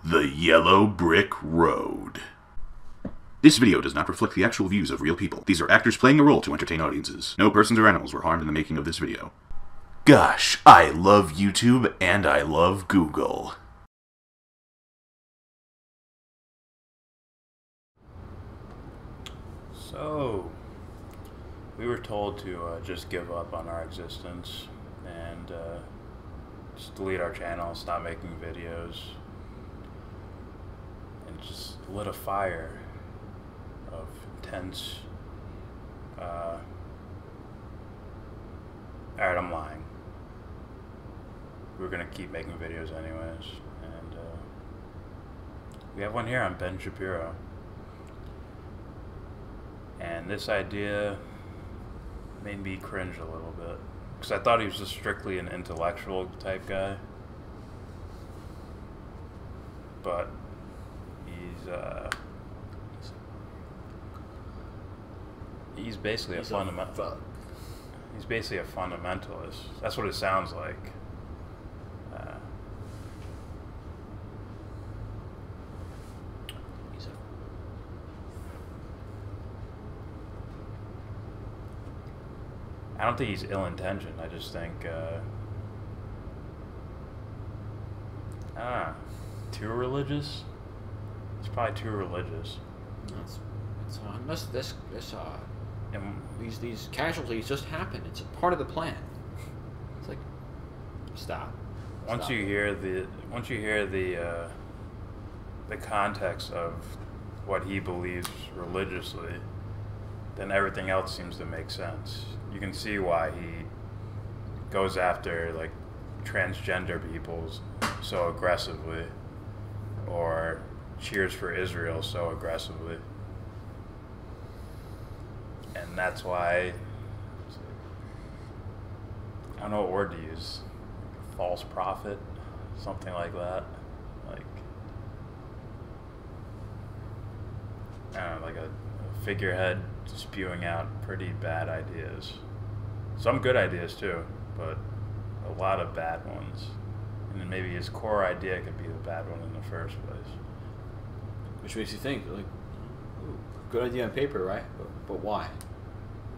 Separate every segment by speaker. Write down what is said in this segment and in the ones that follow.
Speaker 1: The Yellow Brick Road. This video does not reflect the actual views of real people. These are actors playing a role to entertain audiences. No persons or animals were harmed in the making of this video. Gosh, I love YouTube and I love Google.
Speaker 2: So, we were told to just give up on our existence and just delete our channel, stop making videos, and just lit a fire of intense, alright, I'm lying. We're gonna keep making videos anyways, and we have one here on Ben Shapiro. And this idea made me cringe a little bit, because I thought he was just strictly an intellectual type guy, but he's basically a fundamentalist. He's basically a fundamentalist. That's what it sounds like. I don't think he's ill-intentioned. I just think, too religious? He's probably too religious.
Speaker 3: These casualties just happen. It's a part of the plan. It's like, stop.
Speaker 2: Once you hear the context of what he believes religiously, then everything else seems to make sense. You can see why he goes after like transgender people so aggressively, or cheers for Israel so aggressively, and that's why I don't know what word to use. False prophet, something like that. Like, I don't know, like a figurehead spewing out pretty bad ideas. Some good ideas too, but a lot of bad ones. And then maybe his core idea could be the bad one in the first place.
Speaker 3: Which makes you think, like, ooh, good idea on paper, right? But why?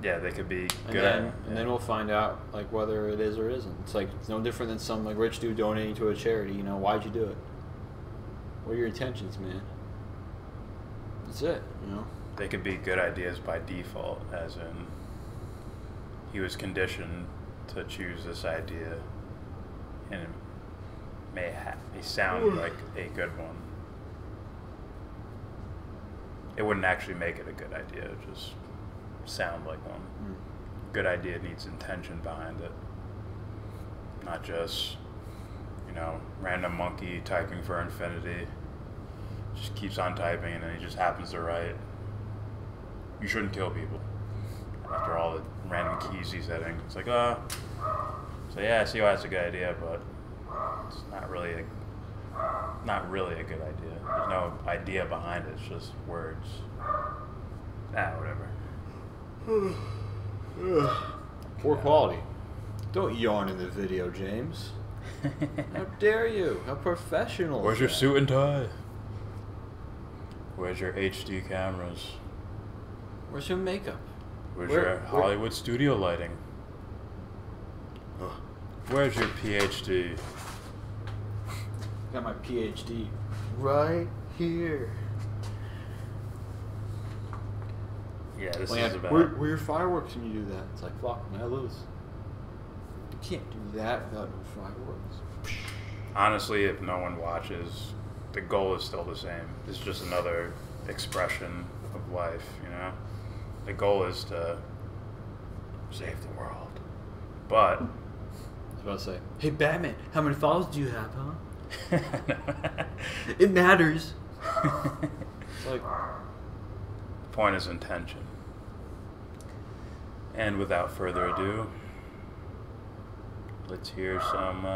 Speaker 2: Yeah, they could be good.
Speaker 3: And then we'll find out, like, whether it is or isn't. It's like, it's no different than some like rich dude donating to a charity. You know, why'd you do it? What are your intentions, man? That's it, you know?
Speaker 2: They could be good ideas by default, as in he was conditioned to choose this idea, and it may sound like a good one. It wouldn't actually make it a good idea, it would just sound like one. Good idea needs intention behind it, not just, you know, random monkey typing for infinity, just keeps on typing and then he just happens to write, "You shouldn't kill people," after all the random keys he's hitting. It's like, so yeah, I see why it's a good idea, but it's not really a good idea. There's no idea behind it, it's just words. Whatever.
Speaker 3: Poor quality. Don't yawn in the video, James. How dare you? How professional.
Speaker 2: Where's your suit and tie? Where's your HD cameras?
Speaker 3: Where's your makeup?
Speaker 2: Where's your Hollywood studio lighting? Where's your PhD?
Speaker 3: Got my PhD right here.
Speaker 2: Yeah, this
Speaker 3: is
Speaker 2: about...
Speaker 3: Where are your fireworks when you do that? It's like, fuck, man, I lose. You can't do that without no fireworks.
Speaker 2: Honestly, if no one watches, the goal is still the same. It's just another expression of life, you know? The goal is to save the world. But...
Speaker 3: I was about to say, hey, Batman, how many followers do you have, huh? It matters. It's like...
Speaker 2: The point is intention. And without further ado, let's hear some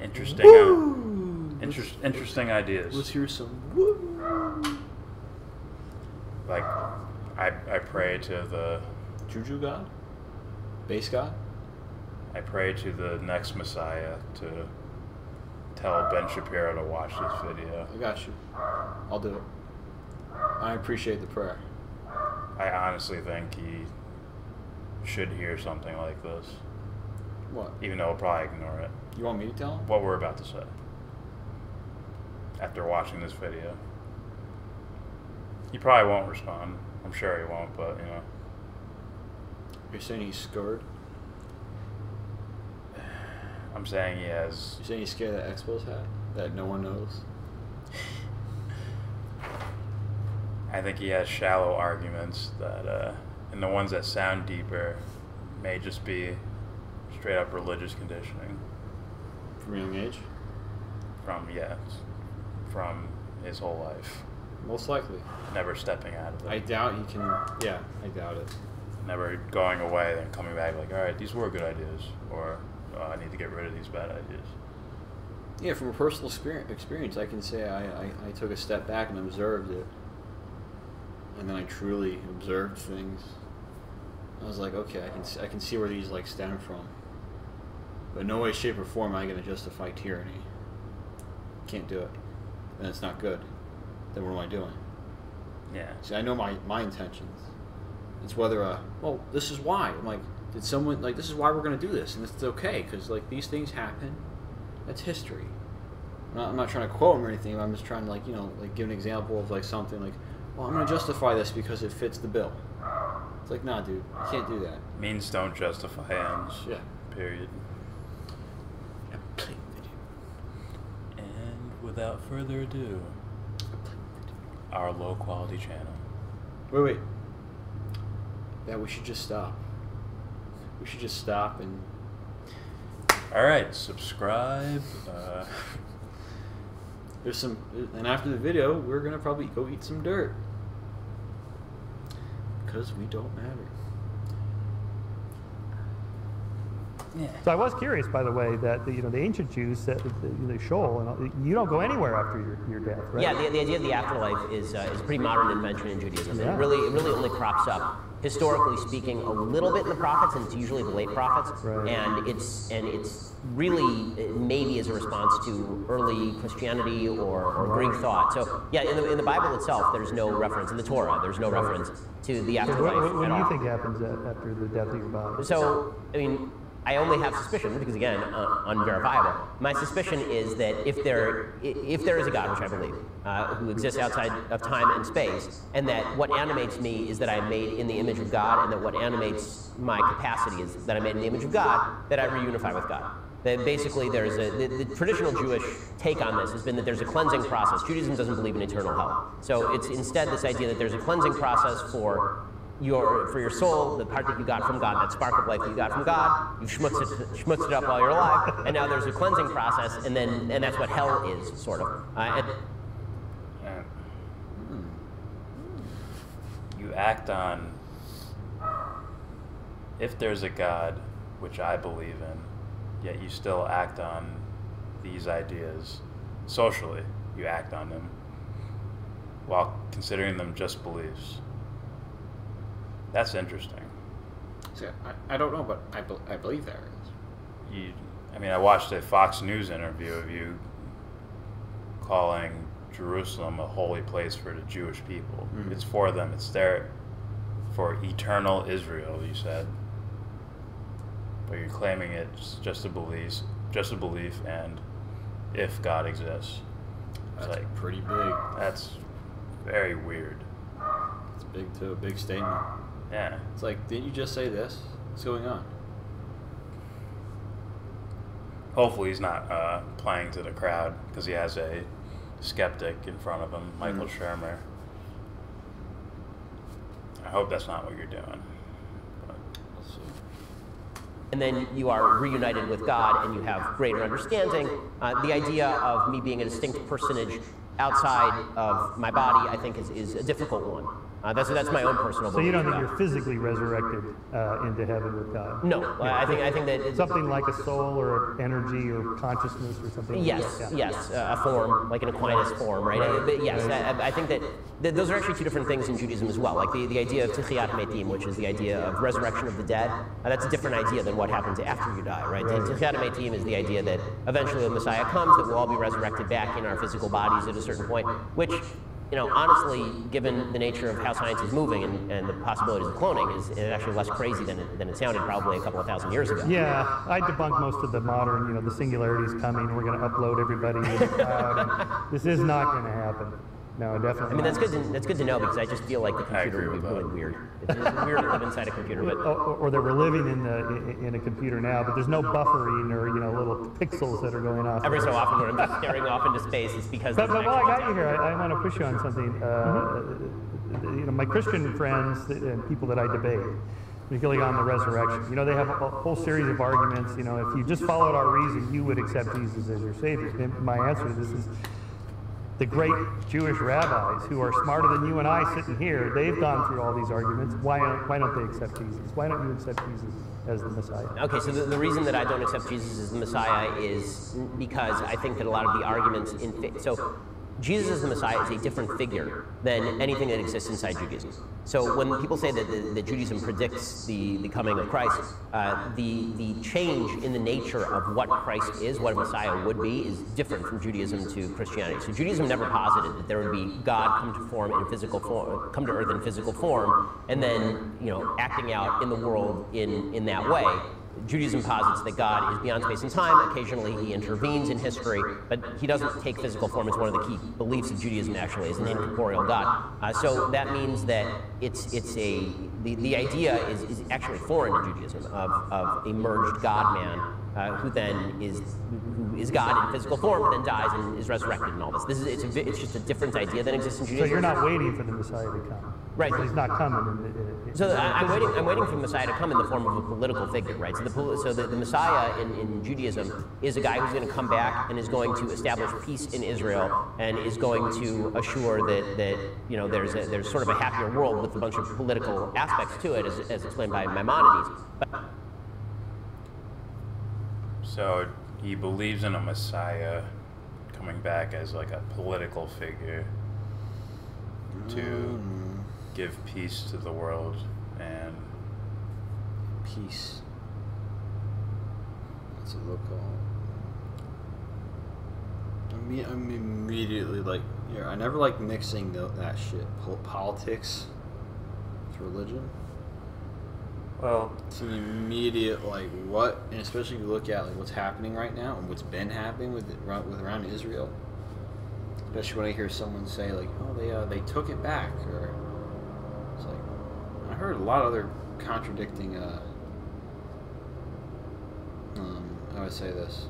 Speaker 2: interesting ideas.
Speaker 3: Let's hear some woo.
Speaker 2: Like, I pray to the
Speaker 3: Juju God? Base God?
Speaker 2: I pray to the next Messiah to tell Ben Shapiro to watch this video.
Speaker 3: I got you. I'll do it. I appreciate the prayer.
Speaker 2: I honestly think he should hear something like this.
Speaker 3: What?
Speaker 2: Even though he'll probably ignore it.
Speaker 3: You want me to tell him?
Speaker 2: What we're about to say. After watching this video. He probably won't respond. I'm sure he won't, but, you know.
Speaker 3: You're saying he's scared?
Speaker 2: I'm saying he has...
Speaker 3: You're saying he's scared of that Expos hat? That no one knows?
Speaker 2: I think he has shallow arguments that, and the ones that sound deeper may just be straight up religious conditioning.
Speaker 3: From a young age?
Speaker 2: From his whole life.
Speaker 3: Most likely.
Speaker 2: Never stepping out of it.
Speaker 3: I doubt he can, yeah, I doubt it.
Speaker 2: Never going away, then coming back like, all right, these were good ideas, or I need to get rid of these bad ideas.
Speaker 3: Yeah, from a personal experience, I can say I took a step back and observed it. And then I truly observed things. I was like, okay, I can see where these like stem from. But in no way, shape, or form am I going to justify tyranny. Can't do it. And it's not good. Then what am I doing?
Speaker 2: Yeah.
Speaker 3: See, I know my intentions. It's whether, well, this is why. I'm like, did someone, like, this is why we're going to do this. And it's okay, because, like, these things happen. That's history. I'm not trying to quote him or anything. I'm just trying to, like, you know, like, give an example of, like, something like, well, I'm going to justify this because it fits the bill. It's like, nah, dude, you can't do that.
Speaker 2: Means don't justify ends.
Speaker 3: Yeah.
Speaker 2: Period. And without further ado, our low quality channel.
Speaker 3: Wait. Yeah, we should just stop. We should just stop and...
Speaker 2: Alright, subscribe.
Speaker 3: There's some... And after the video, we're going to probably go eat some dirt. Because we don't matter.
Speaker 2: Yeah.
Speaker 4: So I was curious, by the way, that the ancient Jews said the Sheol, and you don't go anywhere after your death, right?
Speaker 5: Yeah, the idea of the afterlife is a pretty modern invention in Judaism.
Speaker 4: Yeah.
Speaker 5: It really only crops up, historically speaking, a little bit in the prophets, and it's usually the late prophets.
Speaker 4: Right.
Speaker 5: And it's really maybe as a response to early Christianity or Greek thought. So yeah, in the Bible itself, there's no reference in the Torah. There's no reference to the afterlife
Speaker 4: What
Speaker 5: at
Speaker 4: do you
Speaker 5: all.
Speaker 4: think happens after the death of your body?
Speaker 5: So, I mean, I only have suspicion, because again, unverifiable. My suspicion is that if there is a God, which I believe, who exists outside of time and space, and that what animates me is that I'm made in the image of God, and that what animates my capacity is that I'm made in the image of God, that I reunify with God. That basically there's the traditional Jewish take on this has been that there's a cleansing process. Judaism doesn't believe in eternal hell. So it's instead this idea that there's a cleansing process for your soul, the part that you got from God, that spark of life that you got from God. You've schmutzed it up while you're alive, and now there's a cleansing process, and that's what hell is, sort of.
Speaker 2: You act on, if there's a God, which I believe in, yet you still act on these ideas socially. You act on them while considering them just beliefs. That's interesting.
Speaker 3: See, I don't know, but I believe there is.
Speaker 2: I watched a Fox News interview of you calling Jerusalem a holy place for the Jewish people. Mm-hmm. It's for them. It's there for eternal Israel, you said. But you're claiming it's just a belief, and if God exists.
Speaker 3: That's
Speaker 2: like
Speaker 3: pretty big.
Speaker 2: That's very weird.
Speaker 3: It's big too, a big statement.
Speaker 2: Yeah.
Speaker 3: It's like, didn't you just say this? What's going on?
Speaker 2: Hopefully he's not playing to the crowd, because he has a skeptic in front of him, Michael Shermer. I hope that's not what you're doing. But
Speaker 3: We'll see.
Speaker 5: And then you are reunited with God, and you have greater understanding. The idea of me being a distinct personage outside of my body, I think, is a difficult one. That's my own personal
Speaker 4: So
Speaker 5: belief.
Speaker 4: you don't think you're physically resurrected into heaven with God?
Speaker 5: No, I think that
Speaker 4: Something like a soul or energy or consciousness or something.
Speaker 5: yes,
Speaker 4: like that.
Speaker 5: yes, a form, like an Aquinas form, right? But yes, I think that those are actually two different things in Judaism as well. Like the idea of Tichiyat Metim, which is the idea of resurrection of the dead, that's a different idea than what happens after you die, right? Tichiyat Metim is the idea that eventually the Messiah comes, that we'll all be resurrected back in our physical bodies at a certain point, which, you know, honestly, given the nature of how science is moving and the possibilities of cloning, is actually less crazy than it sounded probably a couple of thousand years ago.
Speaker 4: Yeah, I debunk most of the modern, you know, the singularity's coming, we're going to upload everybody in the cloud. And this is not going to happen. No, definitely.
Speaker 5: I mean, that's good to know, because I just feel like the computer would be really weird. It's weird to live inside a computer, but
Speaker 4: Or that we're living in a computer now, but there's no buffering or, you know, little pixels that are going off.
Speaker 5: every so often when I'm just staring off into space, it's because.
Speaker 4: But
Speaker 5: there's an
Speaker 4: while I
Speaker 5: actual
Speaker 4: got you here, I want to push you on something. You know, my Christian friends and people that I debate, particularly on the resurrection, you know, they have a whole series of arguments. You know, if you just followed our reason, you would accept Jesus as your Savior. And my answer to this is, the great Jewish rabbis who are smarter than you and I sitting here, they've gone through all these arguments. Why don't they accept Jesus? Why don't you accept Jesus as the Messiah?
Speaker 5: Okay, so the reason that I don't accept Jesus as the Messiah is because I think that a lot of the arguments so Jesus as the Messiah is a different figure than anything that exists inside Judaism. So when people say that Judaism predicts the coming of Christ, the change in the nature of what Christ is, what a Messiah would be, is different from Judaism to Christianity. So Judaism never posited that there would be God come to earth in physical form, and then, you know, acting out in the world in that way. Judaism posits that God is beyond space and time. Occasionally he intervenes in history, but he doesn't take physical form. It's one of the key beliefs of Judaism, actually, is an incorporeal God. So that means that the idea is actually foreign to Judaism, of a merged God-man who then is God in physical form, but then dies and is resurrected and all this. It's just a different idea than exists in Judaism.
Speaker 4: So you're not waiting for the Messiah to come.
Speaker 5: Right.
Speaker 4: He's not coming.
Speaker 5: So I'm waiting for the Messiah to come in the form of a political figure, right? So the Messiah in Judaism is a guy who's going to come back and is going to establish peace in Israel and is going to assure that you know there's sort of a happier world with a bunch of political aspects to it, as explained by Maimonides.
Speaker 2: So he believes in a Messiah coming back as like a political figure to give peace to the world and
Speaker 3: Peace. That's a local. I'm immediately like, yeah, I never like mixing that shit, politics with religion.
Speaker 2: well,
Speaker 3: It's an immediate like what, and especially if you look at like what's happening right now and what's been happening with around Israel. Especially when I hear someone say like, oh, they took it back, or it's like I heard a lot of other contradicting. How would I say this?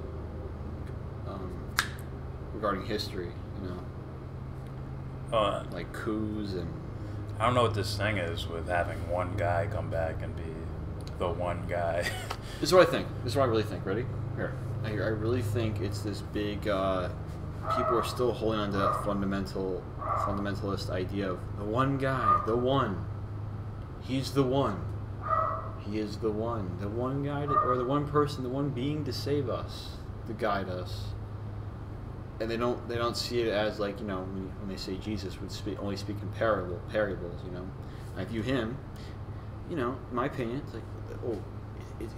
Speaker 3: Regarding history, you know, like coups and.
Speaker 2: I don't know what this thing is with having one guy come back and be the one guy.
Speaker 3: This is what I think. This is what I really think. Ready? Here. I really think it's this big. People are still holding on to that fundamentalist idea of the one guy, the one. He's the one. He is the one. The one guy, or the one person, the one being to save us, to guide us. And they don't see it as like, you know, when they say Jesus would only speak in parables, you know. I view him, you know, in my opinion, it's like,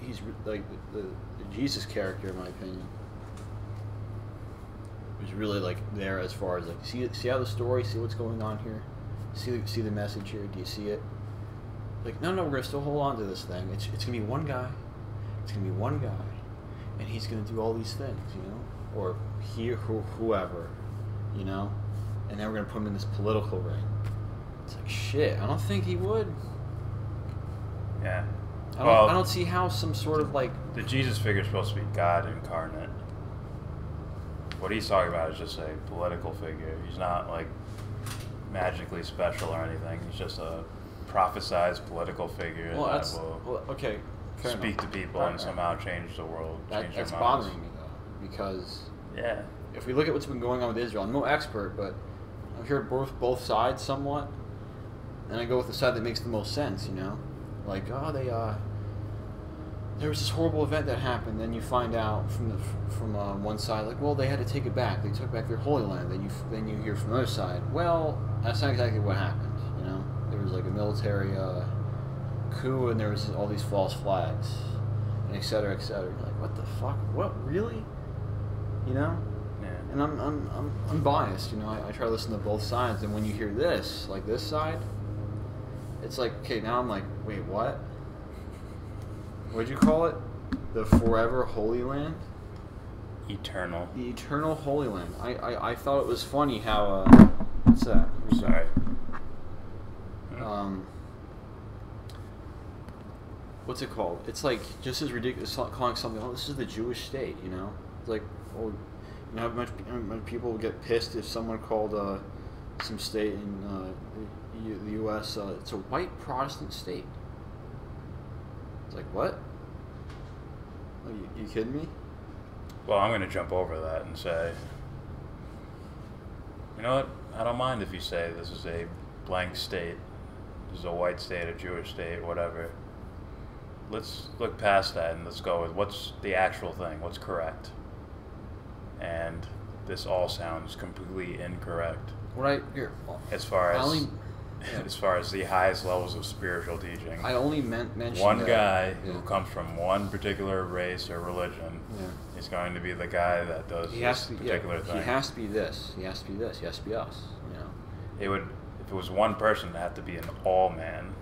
Speaker 3: he's like the Jesus character, in my opinion. Is really like there as far as like see how the story, see what's going on here, see the message here. Do you see it? Like no, we're gonna still hold on to this thing. It's gonna be one guy. It's gonna be one guy, and he's gonna do all these things, you know, or whoever, you know, and then we're gonna put him in this political ring. It's like shit. I don't think he would.
Speaker 2: Yeah.
Speaker 3: I don't see how some sort of like
Speaker 2: the Jesus figure is supposed to be God incarnate. What he's talking about is just a political figure. He's not like magically special or anything. He's just a prophesized political figure that will
Speaker 3: okay.
Speaker 2: speak to people and somehow change the world. Change
Speaker 3: That's
Speaker 2: their minds.
Speaker 3: bothering me though, because
Speaker 2: Yeah.
Speaker 3: if we look at what's been going on with Israel, I'm no expert, but I've heard both sides somewhat. and I go with the side that makes the most sense, you know? Like, oh, there was this horrible event that happened. Then you find out from one side, like, well, they had to take it back. They took back their Holy Land. Then you hear from the other side, well, that's not exactly what happened, you know? There was like a military coup, and there was all these false flags, and et cetera, et cetera. You're like, what the fuck? What, really? You know?
Speaker 2: Yeah.
Speaker 3: And I'm biased, you know. I try to listen to both sides, and when you hear this, like this side, it's like, okay, now I'm like, wait, what? What'd you call it? The forever Holy Land?
Speaker 2: Eternal.
Speaker 3: The eternal Holy Land. I thought it was funny how what's that?
Speaker 2: Sorry.
Speaker 3: What's it called? It's like just as ridiculous calling something, oh, this is the Jewish state, you know? It's like, oh, you know how much people get pissed if someone called some state in the U.S. It's a white Protestant state. It's like, what? Are you kidding me?
Speaker 2: Well, I'm going to jump over that and say, you know what? I don't mind if you say this is a blank state, this is a white state, a Jewish state, whatever. Let's look past that and let's go with what's the actual thing, what's correct. And this all sounds completely incorrect. As far as the highest levels of spiritual teaching.
Speaker 3: I only mentioned
Speaker 2: one guy who comes from one particular race or religion is going to be the guy that does this particular thing.
Speaker 3: He has to be this. He has to be this. He has to be us. You know.
Speaker 2: It would, if it was one person, it'd have to be an all man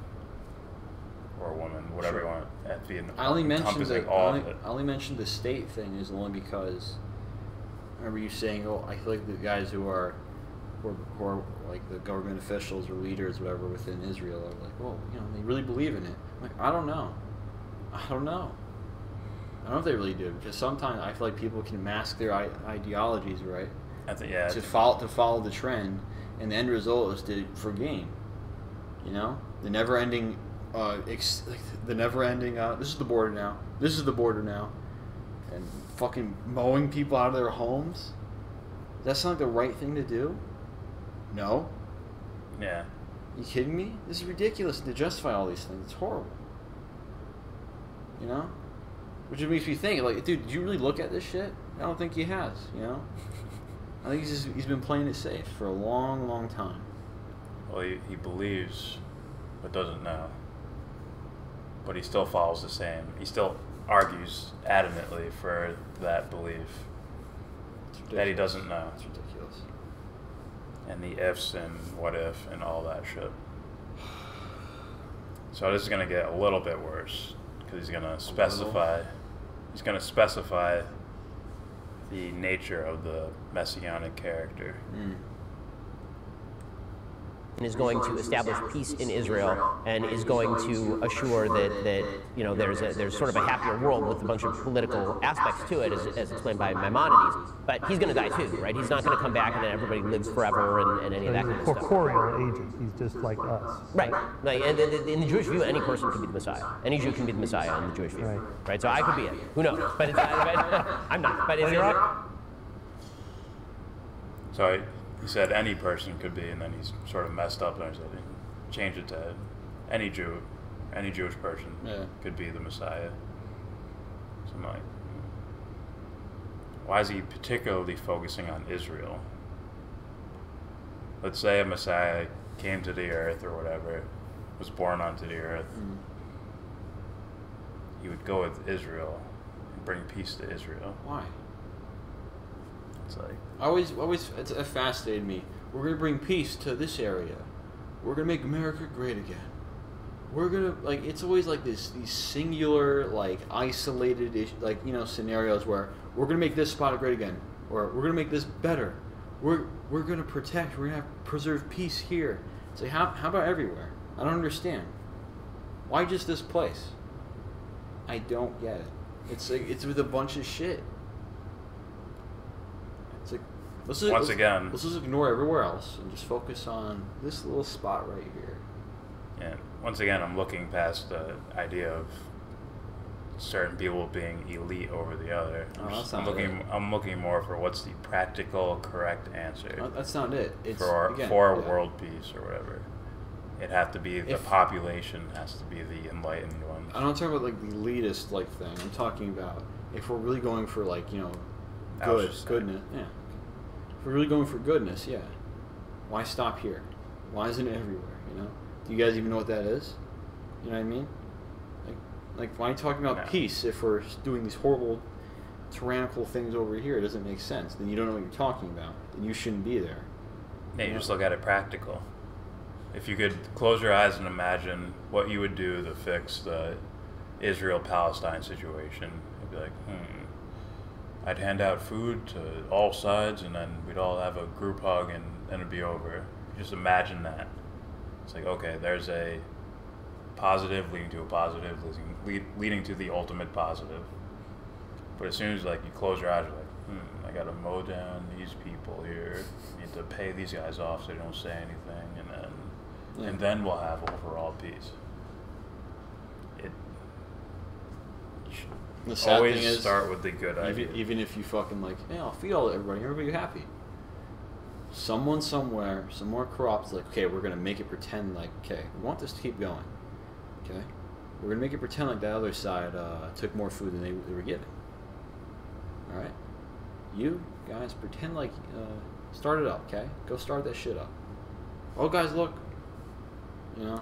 Speaker 2: or woman, whatever you want. It'd have to be an encompassing all of it.
Speaker 3: I only mentioned the state thing is only because I remember you saying, "Oh, I feel like the guys who are like the government officials or leaders, whatever, within Israel are like, well, you know, they really believe in it." I'm like, I don't know. I don't know if they really do, because sometimes I feel like people can mask their ideologies, right? To follow the trend, and the end result is for gain. You know, the never-ending, this is the border now. This is the border now, and fucking mowing people out of their homes. Does that sound like the right thing to do? No.
Speaker 2: Yeah.
Speaker 3: You kidding me? This is ridiculous to justify all these things. It's horrible. You know? Which makes me think, like, dude, did you really look at this shit? I don't think he has, you know? I think he's been playing it safe for a long, long time.
Speaker 2: Well, he believes, but doesn't know. But he still follows the same. He still argues adamantly for that belief that he doesn't know.
Speaker 3: It's ridiculous.
Speaker 2: And the ifs and what if and all that shit. So this is going to get a little bit worse because he's going to specify the nature of the messianic character.
Speaker 5: And is going to establish peace in Israel and is going to assure that you know there's sort of a happier world with a bunch of political aspects to it, as explained by Maimonides. But he's going to die too, right? He's not going to come back and then everybody lives forever and any of that kind of stuff.
Speaker 4: He's a corporeal agent. He's just like us.
Speaker 5: Right. Like, and in the Jewish view, any person can be the Messiah. Any Jew can be the Messiah in the Jewish view. Right? So I could be it. Who knows? But it's, I'm not. But it's...
Speaker 2: So he said any person could be, and then he's sort of messed up and changed it to any Jew, any Jewish person could be the Messiah. So I'm like, why is he particularly focusing on Israel? Let's say a Messiah came to the earth or whatever, was born onto the earth. He would go with Israel and bring peace to Israel.
Speaker 3: Why?
Speaker 2: It's like,
Speaker 3: it fascinated me. We're gonna bring peace to this area. We're gonna make America great again. We're gonna, like, it's always like these singular, like, isolated, like, you know, scenarios where we're gonna make this spot great again, or we're gonna make this better. We're gonna protect. We're gonna preserve peace here. It's like, how about everywhere? I don't understand. Why just this place? I don't get it. It's like it's with a bunch of shit. It's like let's just ignore everywhere else and just focus on this little spot right here.
Speaker 2: Yeah. Once again, I'm looking past the idea of certain people being elite over the other. I'm looking more for what's the practical, correct answer.
Speaker 3: That's not it. It's
Speaker 2: for world peace or whatever. It'd have to be the population has to be the enlightened ones.
Speaker 3: I'm not talking about like the elitist like thing. I'm talking about if we're really going for like goodness. Yeah. If we're really going for goodness, yeah. Why stop here? Why isn't it everywhere? You know? Do you guys even know what that is? You know what I mean? Like why are you talking about peace if we're doing these horrible, tyrannical things over here? It doesn't make sense. Then you don't know what you're talking about. Then you shouldn't be there.
Speaker 2: Yeah, you just look at it practical. If you could close your eyes and imagine what you would do to fix the Israel-Palestine situation, you'd be like, I'd hand out food to all sides, and then we'd all have a group hug, and then it'd be over. Just imagine that. It's like, okay, there's a positive leading to a positive, leading to the ultimate positive. But as soon as like you close your eyes, you're like, I gotta mow down these people here. I need to pay these guys off so they don't say anything, and then we'll have overall peace.
Speaker 3: The sad
Speaker 2: always
Speaker 3: thing is,
Speaker 2: start with the good idea.
Speaker 3: Even if you fucking like, hey, I'll feed all everybody happy. Someone somewhere, some more corrupt, like, okay, we're gonna make it pretend like, okay, we want this to keep going. Okay, we're gonna make it pretend like the other side took more food than they were given. All right, you guys pretend like start it up. Okay, go start that shit up. Oh, guys, look. You know.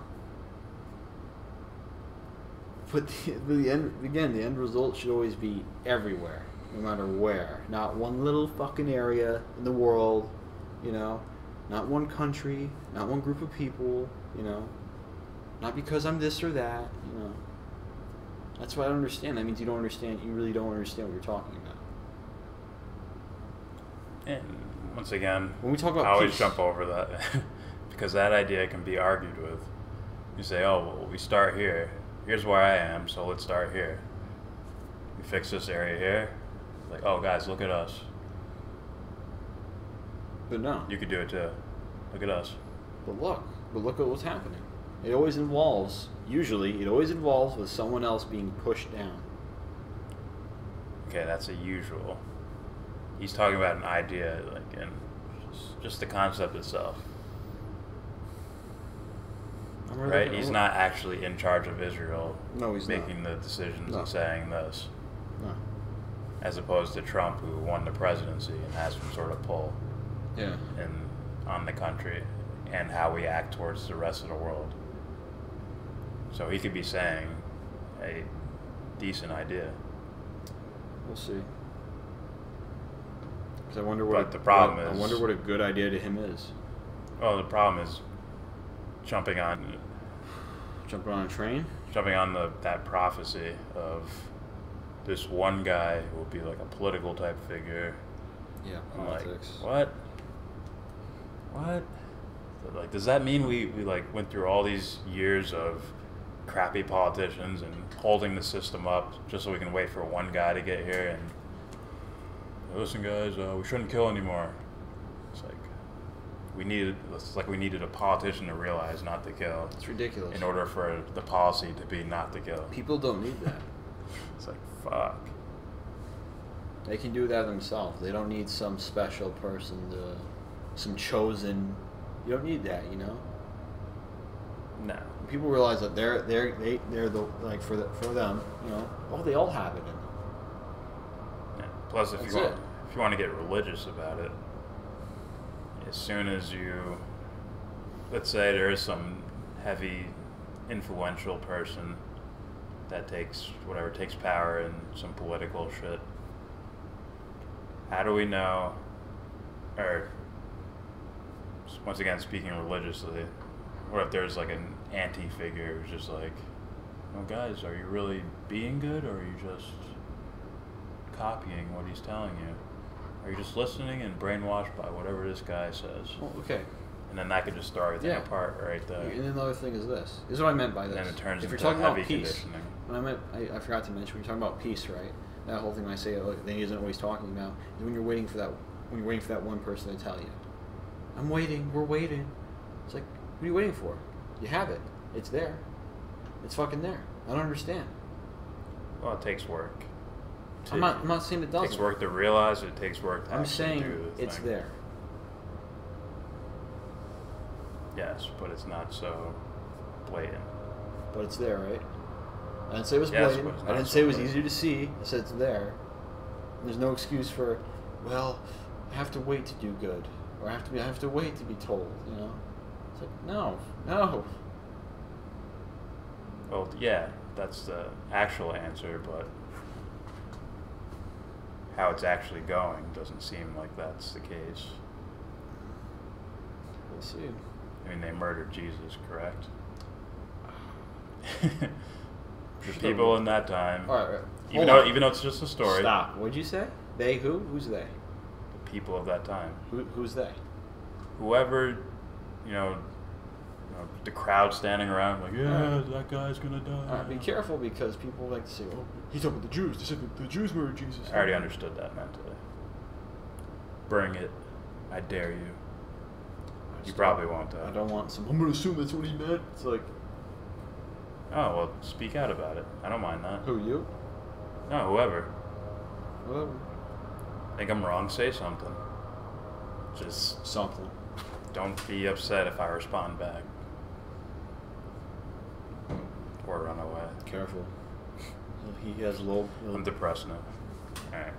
Speaker 3: But the end result should always be everywhere, no matter where. Not one little fucking area in the world, you know. Not one country, not one group of people, you know. Not because I'm this or that, you know. That's what I don't understand. That means you don't understand. You really don't understand what you're talking about.
Speaker 2: And once again,
Speaker 3: when we talk about
Speaker 2: I always
Speaker 3: peace,
Speaker 2: jump over that because that idea can be argued with. You say, oh, well, we start here. Here's where I am, so let's start here. We fix this area here. Like, oh, guys, look at us.
Speaker 3: But no.
Speaker 2: You could do it too. Look at us.
Speaker 3: But look at what's happening. It always involves with someone else being pushed down.
Speaker 2: Okay, that's a usual. He's talking about an idea, like, and just the concept itself. Right? He's not actually in charge of Israel.
Speaker 3: No, he's
Speaker 2: making the decisions
Speaker 3: No.
Speaker 2: and saying this.
Speaker 3: No.
Speaker 2: As opposed to Trump, who won the presidency and has some sort of pull on the country and how we act towards the rest of the world. So he could be saying a decent idea.
Speaker 3: We'll see. Because I wonder what
Speaker 2: the problem is.
Speaker 3: I wonder what a good idea to him is.
Speaker 2: Well, the problem is jumping on
Speaker 3: a train.
Speaker 2: Jumping on that prophecy of this one guy who will be like a political type figure.
Speaker 3: Yeah,
Speaker 2: I'm
Speaker 3: politics.
Speaker 2: Like, what? Like, does that mean we like went through all these years of crappy politicians and holding the system up just so we can wait for one guy to get here and listen, guys, we shouldn't kill anymore? It's like we needed a politician to realize not to kill.
Speaker 3: It's ridiculous.
Speaker 2: In order for the policy to be not to kill.
Speaker 3: People don't need that.
Speaker 2: It's like, fuck.
Speaker 3: They can do that themselves. They don't need some special person some chosen. You don't need that, you know.
Speaker 2: No.
Speaker 3: People realize that they're the like for them, you know. Oh, they all have it in them.
Speaker 2: Yeah. Plus, if you want to get religious about it, as soon as let's say there is some heavy, influential person that takes power in some political shit, how do we know, or once again speaking religiously, what if there's like an anti-figure who's just like, oh guys, are you really being good, or are you just copying what he's telling you? Are you just listening and brainwashed by whatever this guy says?
Speaker 3: Well, okay.
Speaker 2: And then that could just throw everything apart right there.
Speaker 3: And then the other thing is this. This is what I meant by this.
Speaker 2: And then it turns
Speaker 3: if you're
Speaker 2: into
Speaker 3: talking
Speaker 2: heavy
Speaker 3: about peace,
Speaker 2: conditioning.
Speaker 3: I forgot to mention, when you're talking about peace, right? That whole thing when I say that he isn't always talking about is when you're waiting for that one person to tell you, I'm waiting, we're waiting. It's like, what are you waiting for? You have it. It's there. It's fucking there. I don't understand.
Speaker 2: Well, it takes work.
Speaker 3: I'm not saying it doesn't.
Speaker 2: It takes work to realize it. It takes work to
Speaker 3: I'm
Speaker 2: actually
Speaker 3: saying
Speaker 2: do the
Speaker 3: it's
Speaker 2: thing.
Speaker 3: there.
Speaker 2: Yes, but it's not so blatant.
Speaker 3: But it's there, right? I didn't say it was
Speaker 2: Yes,
Speaker 3: blatant.
Speaker 2: but it's
Speaker 3: I
Speaker 2: not
Speaker 3: didn't
Speaker 2: so
Speaker 3: say it was
Speaker 2: blatant.
Speaker 3: easier to see. I said it's there. There's no excuse for, well, I have to wait to do good, or I have to wait to be told. You know, it's like no.
Speaker 2: Well, yeah, that's the actual answer, but how it's actually going doesn't seem like that's the case.
Speaker 3: We'll see.
Speaker 2: I mean, they murdered Jesus, correct? The people in that time,
Speaker 3: All right.
Speaker 2: even though it's just a story,
Speaker 3: Stop. What'd you say? They who? Who's they?
Speaker 2: the people of that time,
Speaker 3: Who's they?
Speaker 2: whoever, the crowd standing around like, yeah, that guy's gonna die.
Speaker 3: All right, be careful because people like to say, "Oh, he's talking about the Jews. They said the Jews murdered Jesus."
Speaker 2: I already understood that mentally. Bring it. I dare you. You probably won't, though.
Speaker 3: I don't want some. I'm gonna assume that's what he meant. It's like,
Speaker 2: Oh, well, speak out about it. I don't mind that.
Speaker 3: who you?
Speaker 2: No, whoever.
Speaker 3: Whatever.
Speaker 2: Think I'm wrong, say something. Just
Speaker 3: Something.
Speaker 2: don't be upset if I respond back. Or run away.
Speaker 3: Careful. He has low
Speaker 2: I'm depressed now. Alright.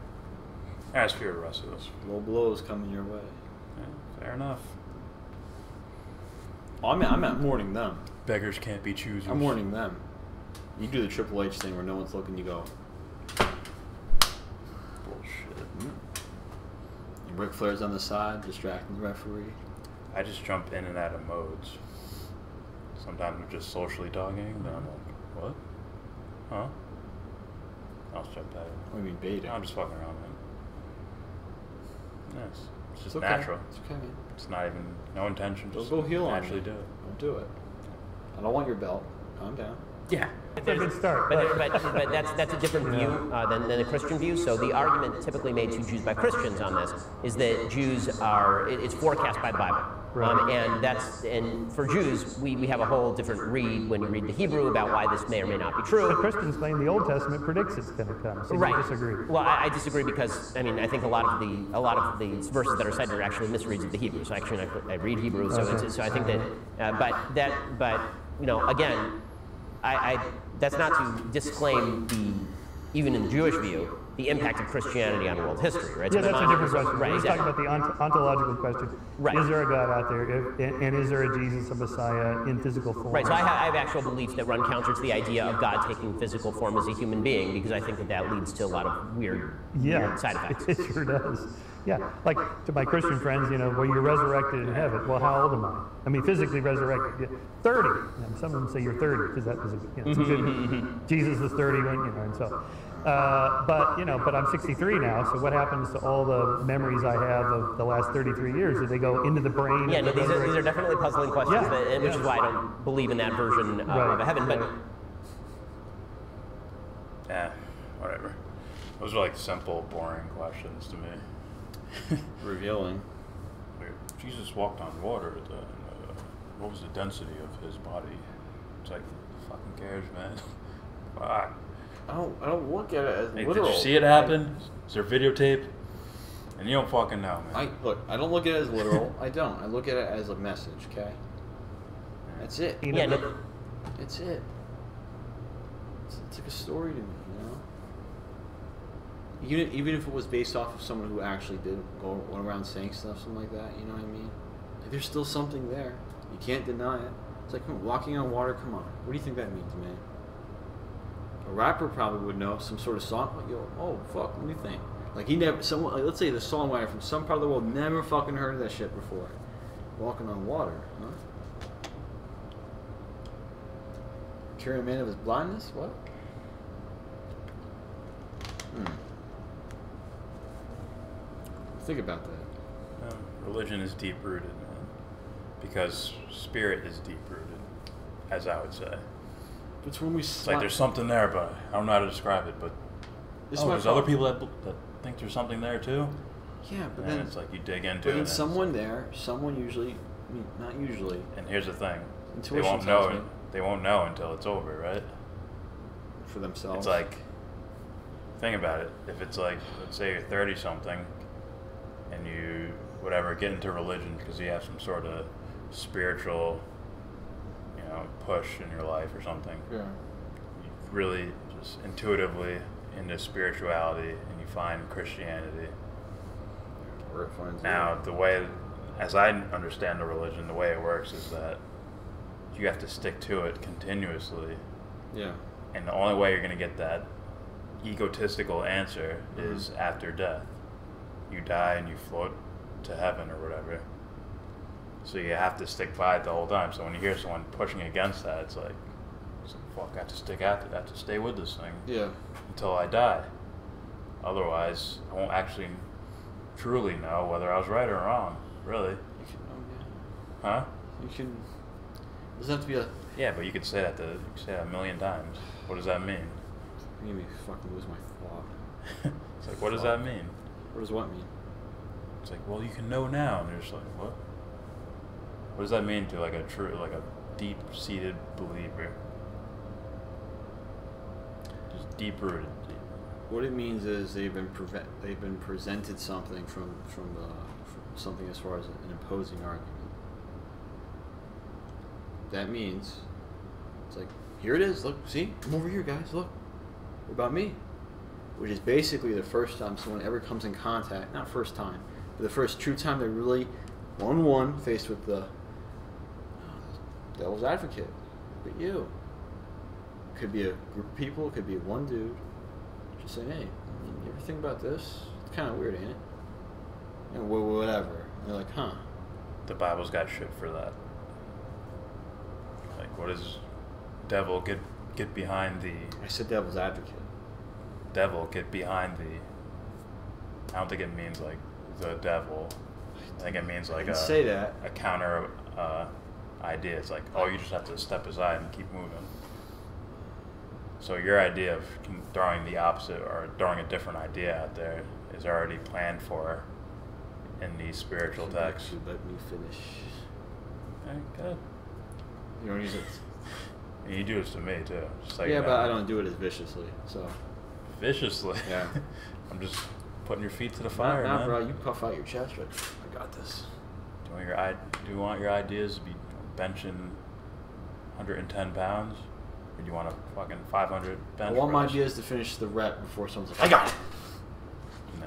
Speaker 2: As for the rest of this.
Speaker 3: low blows coming your way.
Speaker 2: Yeah, fair enough.
Speaker 3: Oh, I'm at warning them.
Speaker 2: Beggars can't be choosers.
Speaker 3: I'm warning them. You do the Triple H thing where no one's looking. You go.
Speaker 2: Bullshit.
Speaker 3: And Ric Flair's on the side, distracting the referee.
Speaker 2: I just jump in and out of modes. Sometimes I'm just socially talking, then I'm like, what? Huh? I'll jump back.
Speaker 3: What do you mean baiting?
Speaker 2: I'm just fucking around, man. Yes. It's just
Speaker 3: okay.
Speaker 2: natural.
Speaker 3: It's okay, man.
Speaker 2: It's not even, no intention.
Speaker 3: Don't
Speaker 2: Just
Speaker 3: go heel on me.
Speaker 2: naturally do it.
Speaker 3: Don't do it. I don't want your belt. Calm down.
Speaker 2: Yeah.
Speaker 4: It's a good start.
Speaker 5: But that's a different view than the Christian view. So the argument typically made to Jews by Christians on this is that Jews are, it's forecast by the Bible.
Speaker 4: Right.
Speaker 5: And for Jews, we have a whole different read when you read the Hebrew about why this may or may not be
Speaker 4: The
Speaker 5: true.
Speaker 4: Christians claim the Old Testament predicts it's going to come. So
Speaker 5: Right.
Speaker 4: you disagree.
Speaker 5: Well, I disagree because I think a lot of the verses that are cited are actually misreads of the Hebrew. So actually, I read Hebrew, so so I think that, but again, that's not to disclaim even in the Jewish view, the impact of Christianity on world history, right?
Speaker 4: Yeah,
Speaker 5: So
Speaker 4: that's a different question.
Speaker 5: Right,
Speaker 4: We're just talking
Speaker 5: exactly.
Speaker 4: about the ontological question.
Speaker 5: Right.
Speaker 4: Is there a God out there? And is there a Jesus, a Messiah, in physical form?
Speaker 5: Right, so I have actual beliefs that run counter to the idea of God taking physical form as a human being, because I think that leads to a lot of weird side effects.
Speaker 4: It sure does. Yeah, like to my Christian friends, well, you're resurrected in heaven. Well, how old am I? I mean, physically resurrected. 30. And some of them say you're 30 because that was it's a good. Jesus was 30 when and so. But I'm 63 now. So what happens to all the memories I have of the last 33 years? Do they go into the brain?
Speaker 5: Yeah, no, these are definitely puzzling questions, which is why I don't believe in that version of a heaven. But
Speaker 2: Yeah, whatever. Those are like simple, boring questions to me.
Speaker 3: Revealing.
Speaker 2: Like, Jesus walked on water. What was the density of his body? It's like, who fucking cares, man? Fuck.
Speaker 3: I don't look at it as
Speaker 2: Hey,
Speaker 3: literal.
Speaker 2: did you see it happen? Is there videotape? And you don't fucking know, man.
Speaker 3: I don't look at it as literal. I don't. I look at it as a message. Okay. That's it.
Speaker 5: yeah, no,
Speaker 3: It's it. It's like a story to me, Even if it was based off of someone who actually did go around saying stuff, something like that, you know what I mean? Like, there's still something there. You can't deny it. It's like walking on water. Come on, what do you think that means, man? A rapper probably would know some sort of song. Like, oh fuck, what do you think? Like let's say the songwriter from some part of the world never fucking heard of that shit before. Walking on water, huh? Curing a man of his blindness? What? Think about that.
Speaker 2: Religion is deep rooted, man. Because spirit is deep rooted, as I would say.
Speaker 3: It's when we
Speaker 2: It's like there's something there, but I don't know how to describe it. But there's other people that think there's something there too.
Speaker 3: Yeah, but
Speaker 2: And
Speaker 3: then
Speaker 2: it's like you dig into it.
Speaker 3: but then
Speaker 2: and it's
Speaker 3: someone there, someone usually, not usually.
Speaker 2: And here's the thing:
Speaker 3: Intuition
Speaker 2: they won't
Speaker 3: tells
Speaker 2: know.
Speaker 3: me.
Speaker 2: They won't know until it's over, right?
Speaker 3: For themselves.
Speaker 2: It's like, think about it. If it's like, let's say you're 30 something, and you get into religion because you have some sort of spiritual, push in your life or something.
Speaker 3: Yeah.
Speaker 2: You really just intuitively into spirituality, and you find Christianity.
Speaker 3: Where it finds
Speaker 2: Now, the way, as I understand the religion, the way it works is that you have to stick to it continuously.
Speaker 3: Yeah.
Speaker 2: And the only way you're going to get that egotistical answer is after death. You die and you float to heaven or whatever. So you have to stick by it the whole time. So when you hear someone pushing against that, it's like fuck, I have to stick after that, I have to stay with this thing.
Speaker 3: Yeah.
Speaker 2: Until I die. Otherwise, I won't actually truly know whether I was right or wrong. Really. Huh?
Speaker 3: You can. It doesn't have to be a.
Speaker 2: Yeah, but you could say that a million times. What does that mean?
Speaker 3: You made me fucking lose my thought.
Speaker 2: It's like, what does that mean?
Speaker 3: What does what mean?
Speaker 2: It's like, well, you can know now, and you're just like, what? What does that mean to like a deep-seated believer? Just deep-rooted.
Speaker 3: What it means is they've been presented something from something as far as an imposing argument. That means it's like, here it is. Look, see, I'm over here, guys. Look, what about me? Which is basically the first time someone ever comes in contact. Not first time, but the first true time they're really one-on-one faced with the devil's advocate. But you. Could be a group of people. It could be one dude. Just saying, hey, you ever think about this? It's kind of weird, ain't it? And whatever. And they're like, huh.
Speaker 2: The Bible's got shit for that. Like, what is devil get behind the...
Speaker 3: I said devil's advocate.
Speaker 2: Devil get behind the... I don't think it means like the devil. I think it means like
Speaker 3: say that.
Speaker 2: A counter idea. It's like, oh, you just have to step aside and keep moving. So your idea of throwing the opposite or throwing a different idea out there is already planned for in these spiritual texts.
Speaker 3: Let me finish.
Speaker 2: Okay, good.
Speaker 3: You don't use it.
Speaker 2: And you do this to me too. Just like,
Speaker 3: Yeah, but I don't do it as viciously. So.
Speaker 2: Viciously.
Speaker 3: Yeah.
Speaker 2: I'm just putting your feet to the fire,
Speaker 3: Nah,
Speaker 2: man.
Speaker 3: bro, you puff out your chest. Right? I got this.
Speaker 2: Do you want your ideas to be benching 110 pounds? Or do you want a fucking 500 bench
Speaker 3: I want my
Speaker 2: press?
Speaker 3: ideas to finish the rep before someone's like, I got it.
Speaker 2: Nah.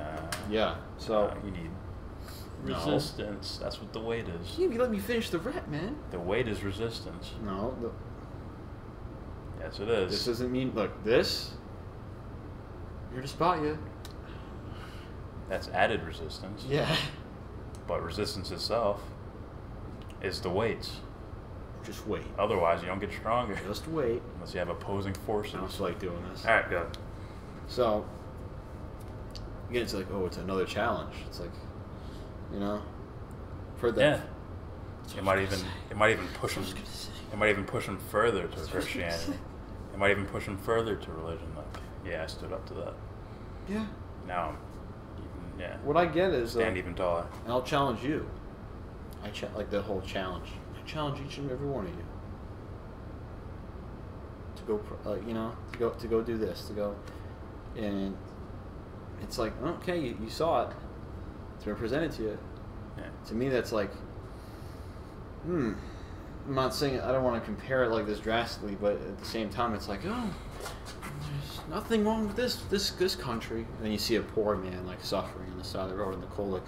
Speaker 3: Yeah. So.
Speaker 2: You need
Speaker 3: No.
Speaker 2: resistance. That's what the weight is.
Speaker 3: You let me finish the rep, man.
Speaker 2: The weight is resistance.
Speaker 3: No.
Speaker 2: Yes, it is.
Speaker 3: This doesn't mean. Look, this. Here to spot you.
Speaker 2: That's added resistance.
Speaker 3: Yeah.
Speaker 2: But resistance itself is the weights.
Speaker 3: Just wait.
Speaker 2: Otherwise, you don't get stronger.
Speaker 3: Just wait.
Speaker 2: Unless you have opposing forces.
Speaker 3: I don't feel like doing this.
Speaker 2: Alright, go.
Speaker 3: So, again, it's like, oh, it's another challenge. It's like, you know, for that.
Speaker 2: Yeah. It might even push them. It might even push them further to Christianity. It might even push them further to religion. Like, yeah, I stood up to that.
Speaker 3: Yeah.
Speaker 2: Now, yeah.
Speaker 3: What I get is
Speaker 2: Stand even taller.
Speaker 3: and I'll challenge you. Like the whole challenge. I challenge each and every one of you to go, to go do this, to go, and it's like, okay, you saw it. It's been presented to you.
Speaker 2: Yeah.
Speaker 3: To me, that's like, I'm not saying I don't want to compare it like this drastically, but at the same time, it's like, oh, there's nothing wrong with this country. And then you see a poor man like suffering on the side of the road in the cold, like,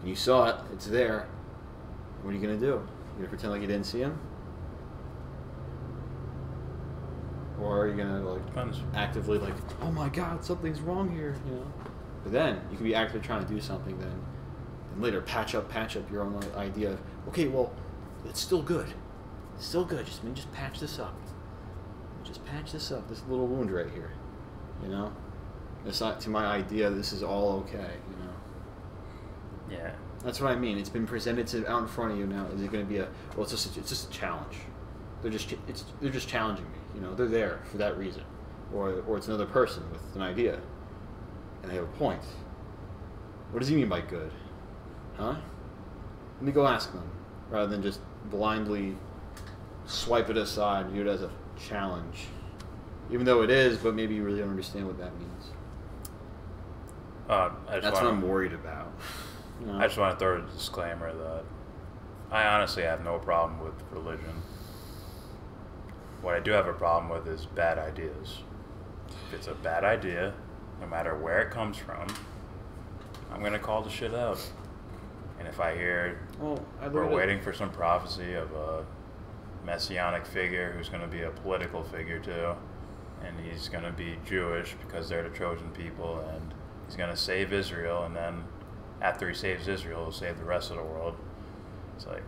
Speaker 3: and you saw it. It's there. What are you gonna do? You gonna pretend like you didn't see him, or are you gonna like
Speaker 2: Depends.
Speaker 3: actively like, oh my God, something's wrong here, you know? But then you could be actively trying to do something. Then later patch up your own idea of, okay, well, it's still good. It's still good. Just patch this up. Just patch this up. This little wound right here. You know? It's not to my idea. This is all okay. You know?
Speaker 2: Yeah.
Speaker 3: That's what I mean. It's been presented out in front of you now. Is it going to be a? Well, it's just a challenge. They're just challenging me. You know, they're there for that reason, or it's another person with an idea, and they have a point. What does he mean by good? Huh? Let me go ask them, rather than just blindly swipe it aside and view it as a challenge, even though it is. But maybe you really don't understand what that means. That's what I'm worried about. You know?
Speaker 2: I just want to throw a disclaimer that I honestly have no problem with religion. What I do have a problem with is bad ideas. If it's a bad idea, no matter where it comes from, I'm going to call the shit out. And if I hear we're waiting for some prophecy of a messianic figure who's going to be a political figure too, and he's going to be Jewish because they're the chosen people, and he's going to save Israel, and then after he saves Israel, he'll save the rest of the world. It's like,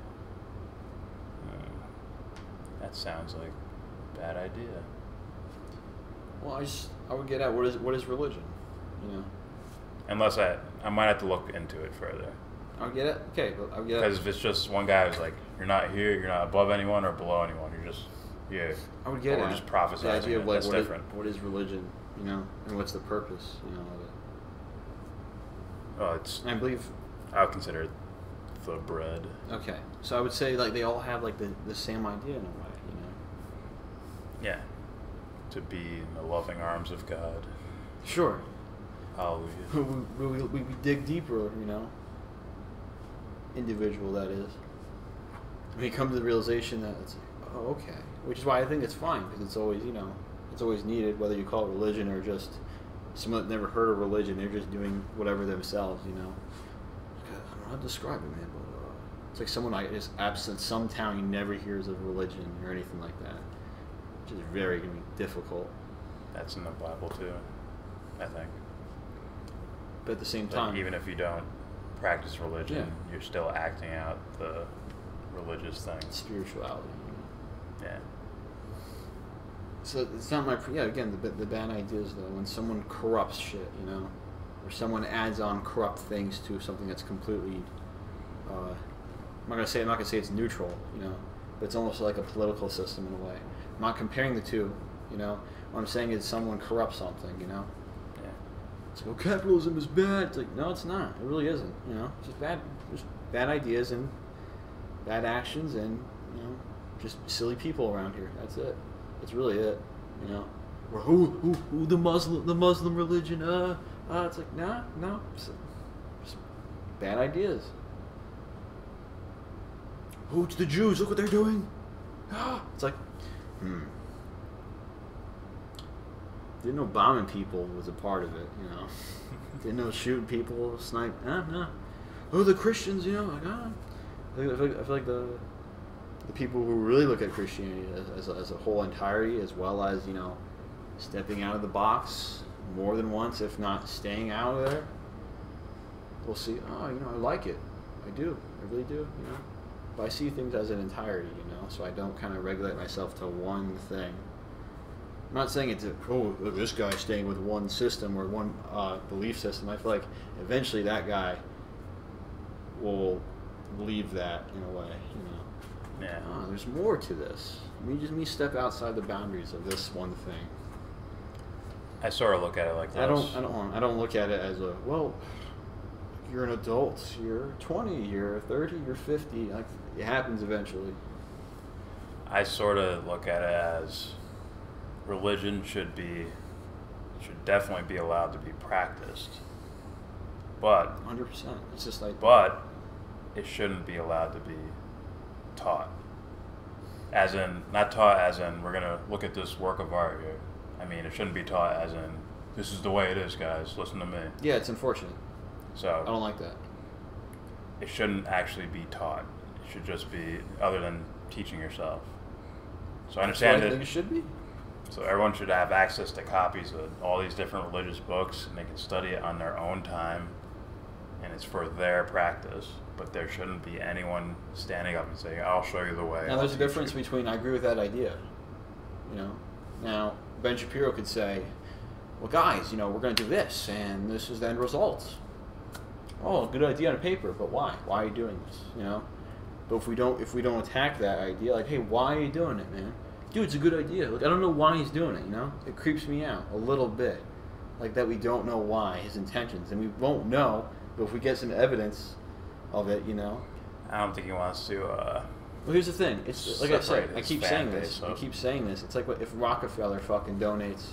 Speaker 2: that sounds like a bad idea.
Speaker 3: Well, I would get at what is religion, you know?
Speaker 2: Unless I might have to look into it further.
Speaker 3: I'll get it. Okay, but I'll get it.
Speaker 2: Because if it's just one guy who's like, you're not here, you're not above anyone or below anyone, you're just here.
Speaker 3: I would get
Speaker 2: or
Speaker 3: it.
Speaker 2: Just prophesizing.
Speaker 3: The idea of like
Speaker 2: that's different.
Speaker 3: what is religion, you know, and what's the purpose, you know, of it.
Speaker 2: Well, it's.
Speaker 3: And I believe.
Speaker 2: I would consider it the bread.
Speaker 3: Okay, so I would say like they all have like the same idea in a way, you know.
Speaker 2: Yeah. To be in the loving arms of God.
Speaker 3: Sure.
Speaker 2: Hallelujah.
Speaker 3: we dig deeper, you know. Individual, that is. When you come to the realization that it's, oh, okay. Which is why I think it's fine, because it's always, you know, it's always needed, whether you call it religion or just someone that never heard of religion, they're just doing whatever themselves, you know. I don't know how to describe it, man, but it's like someone like is absent some town he never hears of religion or anything like that, which is very going to be difficult.
Speaker 2: That's in the Bible too, I think.
Speaker 3: But at the same time,
Speaker 2: even if you don't practice religion, you're still acting out the religious thing.
Speaker 3: Spirituality.
Speaker 2: Yeah.
Speaker 3: So it's not my again the bad ideas though, when someone corrupts shit, you know, or someone adds on corrupt things to something that's completely I'm not gonna say it's neutral, you know, but it's almost like a political system in a way. I'm not comparing the two, you know. What I'm saying is someone corrupts something, you know.
Speaker 2: Yeah.
Speaker 3: It's like, oh, capitalism is bad. It's like, no, it's not. It really isn't. You know, it's just bad ideas and bad actions and, you know, just silly people around here. That's it. That's really it. You know, or the Muslim religion. It's like, no, just bad ideas. Oh, it's the Jews. Look what they're doing. It's like, Didn't know bombing people was a part of it, you know. Didn't know shooting people, snipe. No. Oh, the Christians, you know. Like, I feel like the people who really look at Christianity as a whole entirety, as well as, you know, stepping out of the box more than once, if not staying out of there, we'll see. Oh, you know, I like it. I do. I really do. You know. But I see things as an entirety, you know. So I don't kind of regulate myself to one thing. I'm not saying it's look, this guy's staying with one system or one belief system. I feel like eventually that guy will leave that in a way, you know.
Speaker 2: Yeah.
Speaker 3: Oh, there's more to this. Me step outside the boundaries of this one thing.
Speaker 2: I sort of look at it like this.
Speaker 3: I don't look at it as a, well, you're an adult. You're 20. You're 30. You're 50. Like, it happens eventually.
Speaker 2: I sort of look at it as religion should definitely be allowed to be practiced, but
Speaker 3: 100%. It's just like.
Speaker 2: But it shouldn't be allowed to be taught. As in, not taught as in we're gonna look at this work of art here. I mean, it shouldn't be taught as in this is the way it is, guys. Listen to me.
Speaker 3: Yeah, it's unfortunate.
Speaker 2: So
Speaker 3: I don't like that.
Speaker 2: It shouldn't actually be taught. It should just be other than teaching yourself. So I understand that.
Speaker 3: I think it should be.
Speaker 2: So everyone should have access to copies of all these different religious books, and they can study it on their own time, and it's for their practice. But there shouldn't be anyone standing up and saying, "I'll show you the way."
Speaker 3: Now, there's a difference between I agree with that idea. You know, now Ben Shapiro could say, "Well, guys, you know, we're going to do this, and this is the end result." Oh, good idea on paper, but why? Why are you doing this? You know. But if we don't attack that idea, like, hey, why are you doing it, man? Dude, it's a good idea. Like, I don't know why he's doing it, you know? It creeps me out a little bit. Like, that we don't know why, his intentions. And we won't know, but if we get some evidence of it, you know?
Speaker 2: I don't think he wants to,
Speaker 3: Well, here's the thing. It's like I said, I keep saying this.
Speaker 2: So.
Speaker 3: I keep saying this. It's like if Rockefeller fucking donates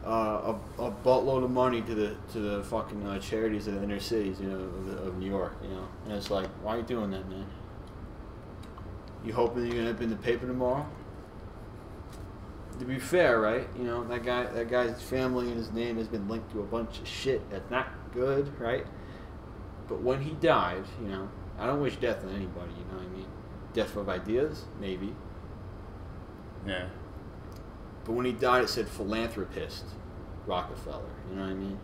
Speaker 3: a buttload of money to the fucking charities in the inner cities, you know, of New York, you know? And it's like, why are you doing that, man? You hoping you're going to end up in the paper tomorrow? to be fair, right? You know, that guy's family and his name has been linked to a bunch of shit that's not good, right? But when he died, you know, I don't wish death on anybody, you know what I mean? Death of ideas, maybe.
Speaker 2: Yeah.
Speaker 3: But when he died, it said philanthropist Rockefeller, you know what I mean?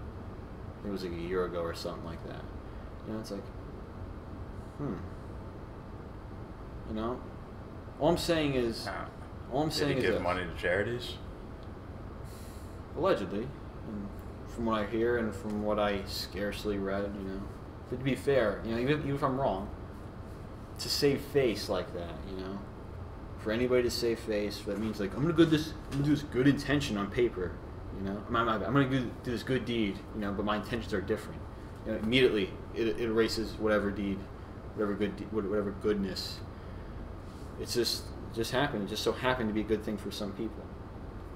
Speaker 3: It was like a year ago or something like that. You know, it's like, You know? All I'm saying is...
Speaker 2: Did he give money to charities?
Speaker 3: Allegedly. And from what I hear and from what I scarcely read, you know. But to be fair, you know, even if I'm wrong, to save face like that, you know, for anybody to save face, that means like I'm gonna do this good intention on paper, you know. I'm gonna do this good deed, you know, but my intentions are different. You know, immediately it erases whatever deed, whatever goodness. It's just happened. It just so happened to be a good thing for some people.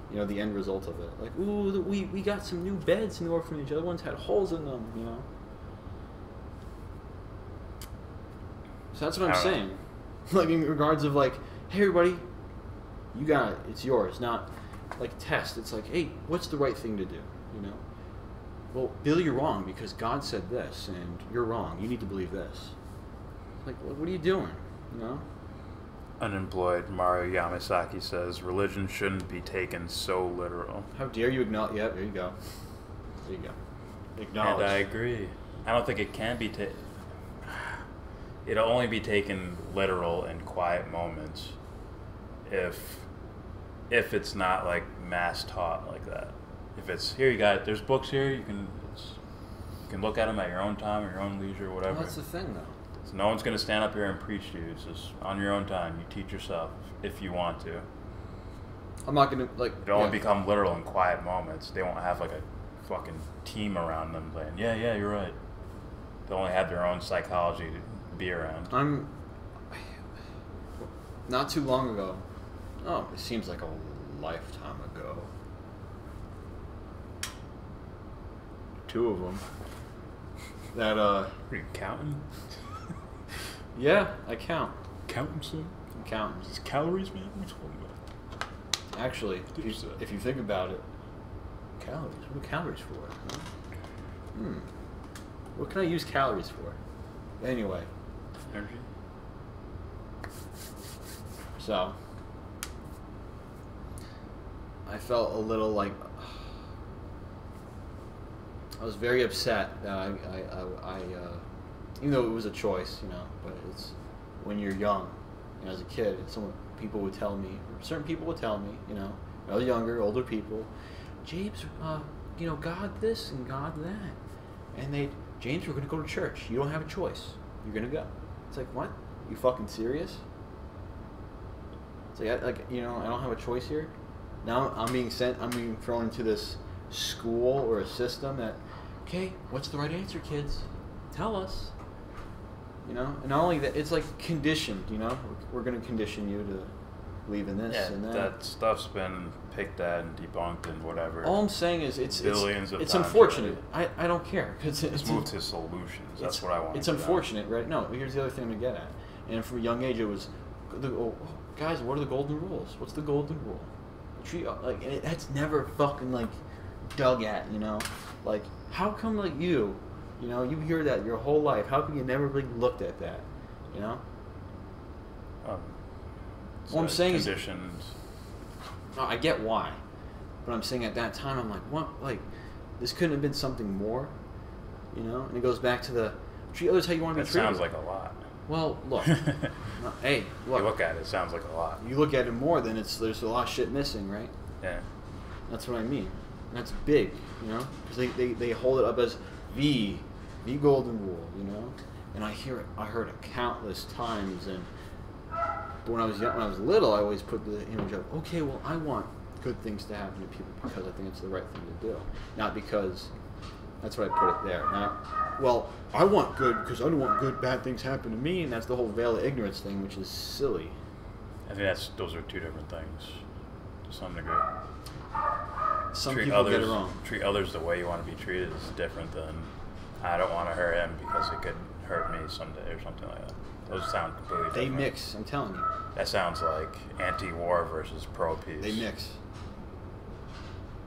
Speaker 3: You know, the end result of it. Like, ooh, we got some new beds in the orphanage. Other ones had holes in them, you know. So that's what I'm saying. Like, in regards of like, hey, everybody, you got it. It's yours. Not like test. It's like, hey, what's the right thing to do? You know? Well, Bill, you're wrong because God said this, and you're wrong. You need to believe this. Like, what are you doing? You know?
Speaker 2: Unemployed Mario Yamasaki says, religion shouldn't be taken so literal.
Speaker 3: How dare you acknowledge? Yeah, there you go. There you go. Acknowledge.
Speaker 2: And I agree. I don't think it can be taken... It'll only be taken literal in quiet moments if it's not like mass taught like that. If it's here, you got it. There's books here. You can look at them at your own time, or your own leisure, whatever.
Speaker 3: Well, that's the thing, though.
Speaker 2: So no one's gonna stand up here and preach to you. It's just on your own time. You teach yourself if you want to.
Speaker 3: I'm not gonna like.
Speaker 2: It'll only become literal in quiet moments. They won't have like a fucking team around them playing. Yeah, you're right. They'll only have their own psychology to be around.
Speaker 3: Not too long ago. Oh, it seems like a lifetime ago. 2 of them. That
Speaker 2: Are you counting?
Speaker 3: Yeah, I count.
Speaker 2: Counting, son?
Speaker 3: I'm counting.
Speaker 2: Is this calories, man? What are you talking about?
Speaker 3: Actually, if you think about it, calories. What are calories for? Huh? What can I use calories for? Anyway.
Speaker 2: Energy.
Speaker 3: So, I felt a little like I was very upset that I even though it was a choice, you know, but it's when you're young, you know, as a kid, people would tell me, or certain people would tell me, you know, when I was younger, older people, James, you know, God this and God that, and James, we're gonna go to church. You don't have a choice. You're gonna go. It's like, what? You fucking serious? It's like, you know, I don't have a choice here. Now I'm being thrown into this school or a system that, okay, what's the right answer, kids? Tell us. You know, and not only that, it's like conditioned. You know, we're going to condition you to believe in this and that.
Speaker 2: That stuff's been picked at and debunked and whatever.
Speaker 3: All I'm saying is it's unfortunate.
Speaker 2: Already.
Speaker 3: I don't care because
Speaker 2: it's moved to solutions. That's what I want.
Speaker 3: It's unfortunate, right? No, here's the other thing to get at. And from a young age, it was, guys, what are the golden rules? What's the golden rule? That's never fucking like dug at, you know. Like, how come like you know, you hear that your whole life? How come you never really looked at that, you know? What I'm saying
Speaker 2: conditioned.
Speaker 3: No, I get why, but I'm saying at that time I'm like, what? Like, this couldn't have been something more, you know? And it goes back to the treat others how you want to be treated.
Speaker 2: That sounds like a lot.
Speaker 3: Well, look, hey, look.
Speaker 2: You look at it, it sounds like a lot.
Speaker 3: You look at it more, then there's a lot of shit missing, right?
Speaker 2: Yeah.
Speaker 3: That's what I mean. And that's big, you know, because they hold it up as the golden rule, you know. And I heard it countless times. And but when I was little, I always put the image of, okay, well, I want good things to happen to people because I think it's the right thing to do, not because. That's why I put it there. Not, well, I want good because I don't want bad things happen to me, and that's the whole veil of ignorance thing, which is silly.
Speaker 2: I think those are two different things, to some degree.
Speaker 3: Some people get it wrong.
Speaker 2: Treat others the way you want to be treated is different than I don't want to hurt him because it could hurt me someday or something like that. Those sound completely different.
Speaker 3: They mix, I'm telling you.
Speaker 2: That sounds like anti-war versus pro-peace.
Speaker 3: They mix.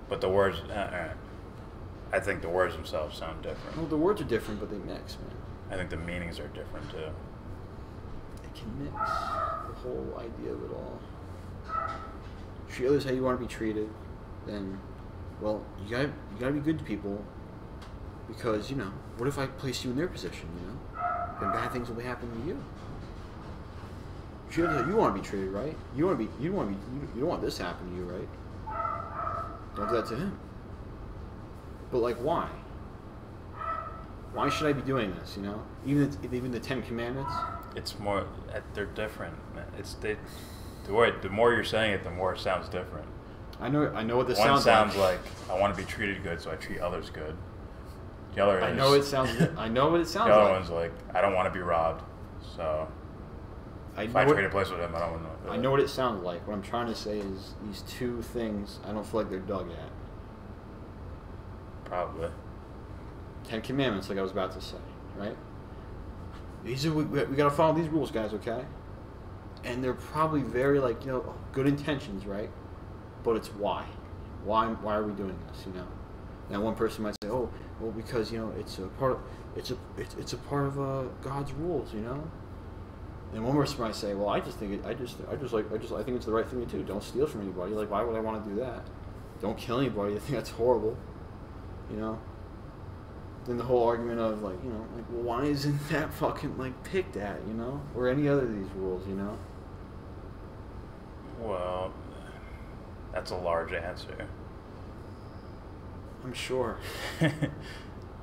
Speaker 2: But the words, I think the words themselves sound different.
Speaker 3: Well, the words are different, but they mix, man.
Speaker 2: I think the meanings are different too.
Speaker 3: They can mix the whole idea of it all. Treat others how you want to be treated, then, well, you gotta be good to people, because, you know, what if I place you in their position, you know? Then bad things will happen to you. Treat others how you want to be treated, right? You don't want this to happen to you, right? Don't do that to him. But, like, why? Why should I be doing this, you know? Even the 10 Commandments?
Speaker 2: It's more, they're different. The more you're saying it, the more it sounds different.
Speaker 3: I know what this
Speaker 2: One
Speaker 3: sounds
Speaker 2: like, I want to be treated good, so I treat others good. The other
Speaker 3: I know what it sounds like.
Speaker 2: The other one's like, I don't want to be robbed, so if I trade a place with him, I don't want to.
Speaker 3: I know what it sounds like. What I'm trying to say is these two things, I don't feel like they're dug at.
Speaker 2: Probably.
Speaker 3: 10 Commandments, like I was about to say, right? We gotta follow these rules, guys, okay? And they're probably very, like, you know, good intentions, right? But it's why? Why are we doing this, you know? Now one person might say, oh, well, because, you know, it's a part of God's rules, you know? And one person might say, well, I think it's the right thing to do. Don't steal from anybody. Like, why would I want to do that? Don't kill anybody. I think that's horrible, you know? Then the whole argument of, like, you know, like, well, why isn't that fucking, like, picked at, you know? Or any other of these rules, you know?
Speaker 2: Well, that's a large answer.
Speaker 3: I'm sure.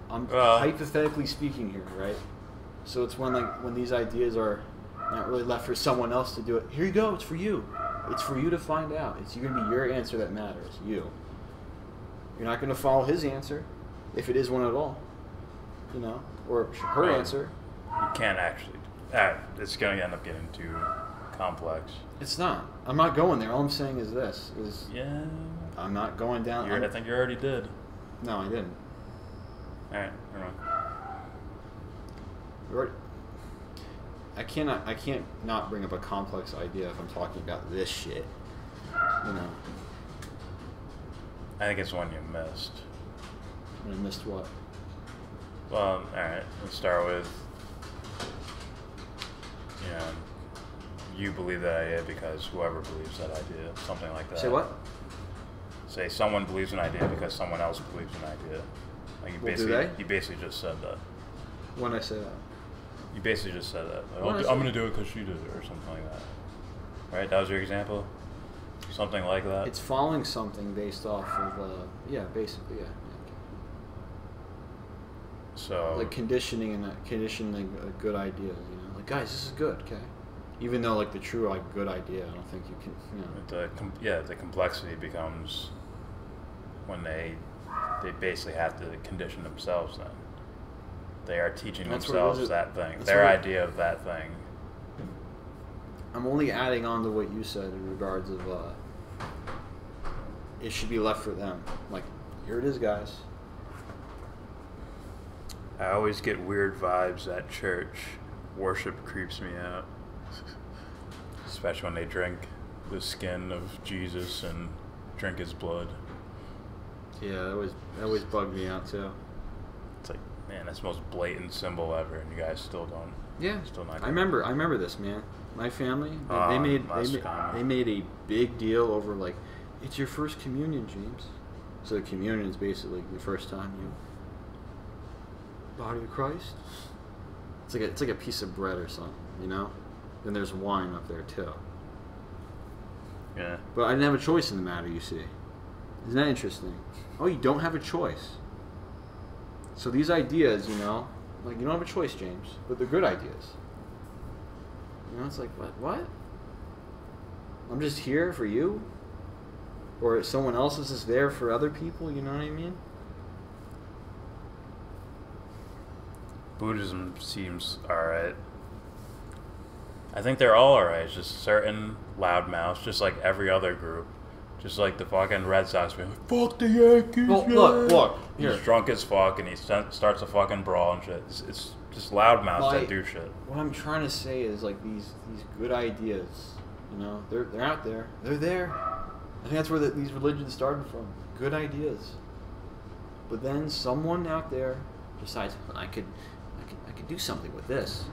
Speaker 3: I'm hypothetically speaking here, right? So it's when these ideas are not really left for someone else to do it. Here you go. It's for you. It's for you to find out. It's going to be your answer that matters. You. You're not going to follow his answer, if it is one at all. You know, or her answer.
Speaker 2: You can't actually. It's going to end up getting too complex.
Speaker 3: It's not. I'm not going there. All I'm saying is this:
Speaker 2: yeah.
Speaker 3: I'm not going down.
Speaker 2: I think you already did.
Speaker 3: No, I didn't.
Speaker 2: All right, never mind.
Speaker 3: I can't not bring up a complex idea if I'm talking about this shit. You know.
Speaker 2: I think it's one you missed.
Speaker 3: I missed what?
Speaker 2: Well, all right. Let's start with, you know, you believe that idea because whoever believes that idea, something like that.
Speaker 3: Say what?
Speaker 2: Say someone believes an idea because someone else believes an idea. Like you basically just said that.
Speaker 3: When I say that?
Speaker 2: You basically just said that. Like, I'm going to do it because she did it, or something like that. Right? That was your example? Something like that?
Speaker 3: It's following something based off of, basically, yeah.
Speaker 2: So,
Speaker 3: like conditioning a good idea, you know, like, guys, this is good, okay? Even though, like, the true, like, good idea, I don't think you can, you know.
Speaker 2: The complexity becomes when they basically have to condition themselves. Then they are teaching themselves that thing, their idea of that thing.
Speaker 3: I'm only adding on to what you said in regards of it should be left for them. Like, here it is, guys.
Speaker 2: I always get weird vibes at church. Worship creeps me out. Especially when they drink the skin of Jesus and drink his blood.
Speaker 3: Yeah, that always bugged me out too.
Speaker 2: It's like, man, that's the most blatant symbol ever, and you guys still don't.
Speaker 3: Yeah,
Speaker 2: still not.
Speaker 3: I remember this, man. My family, they made a big deal over, like, it's your first communion, James. So the communion is basically the first time you body of Christ. It's like a piece of bread or something, you know. Then there's wine up there too.
Speaker 2: Yeah.
Speaker 3: But I didn't have a choice in the matter, you see. Isn't that interesting? Oh, you don't have a choice. So these ideas, you know, like, you don't have a choice, James, but they're good ideas. You know, it's like, what? I'm just here for you? Or someone else is just there for other people, you know what I mean?
Speaker 2: Buddhism seems alright. I think they're all alright. It's just certain loudmouths, just like every other group. Just like the fucking Red Sox being like, fuck the Yankees,
Speaker 3: well,
Speaker 2: yeah.
Speaker 3: Look. Here.
Speaker 2: He's drunk as fuck and he starts a fucking brawl and shit. It's just loudmouths that do shit.
Speaker 3: What I'm trying to say is, like, these good ideas, you know, they're out there. They're there. I think that's where these religions started from. good ideas. But then someone out there decides, I could do something with this.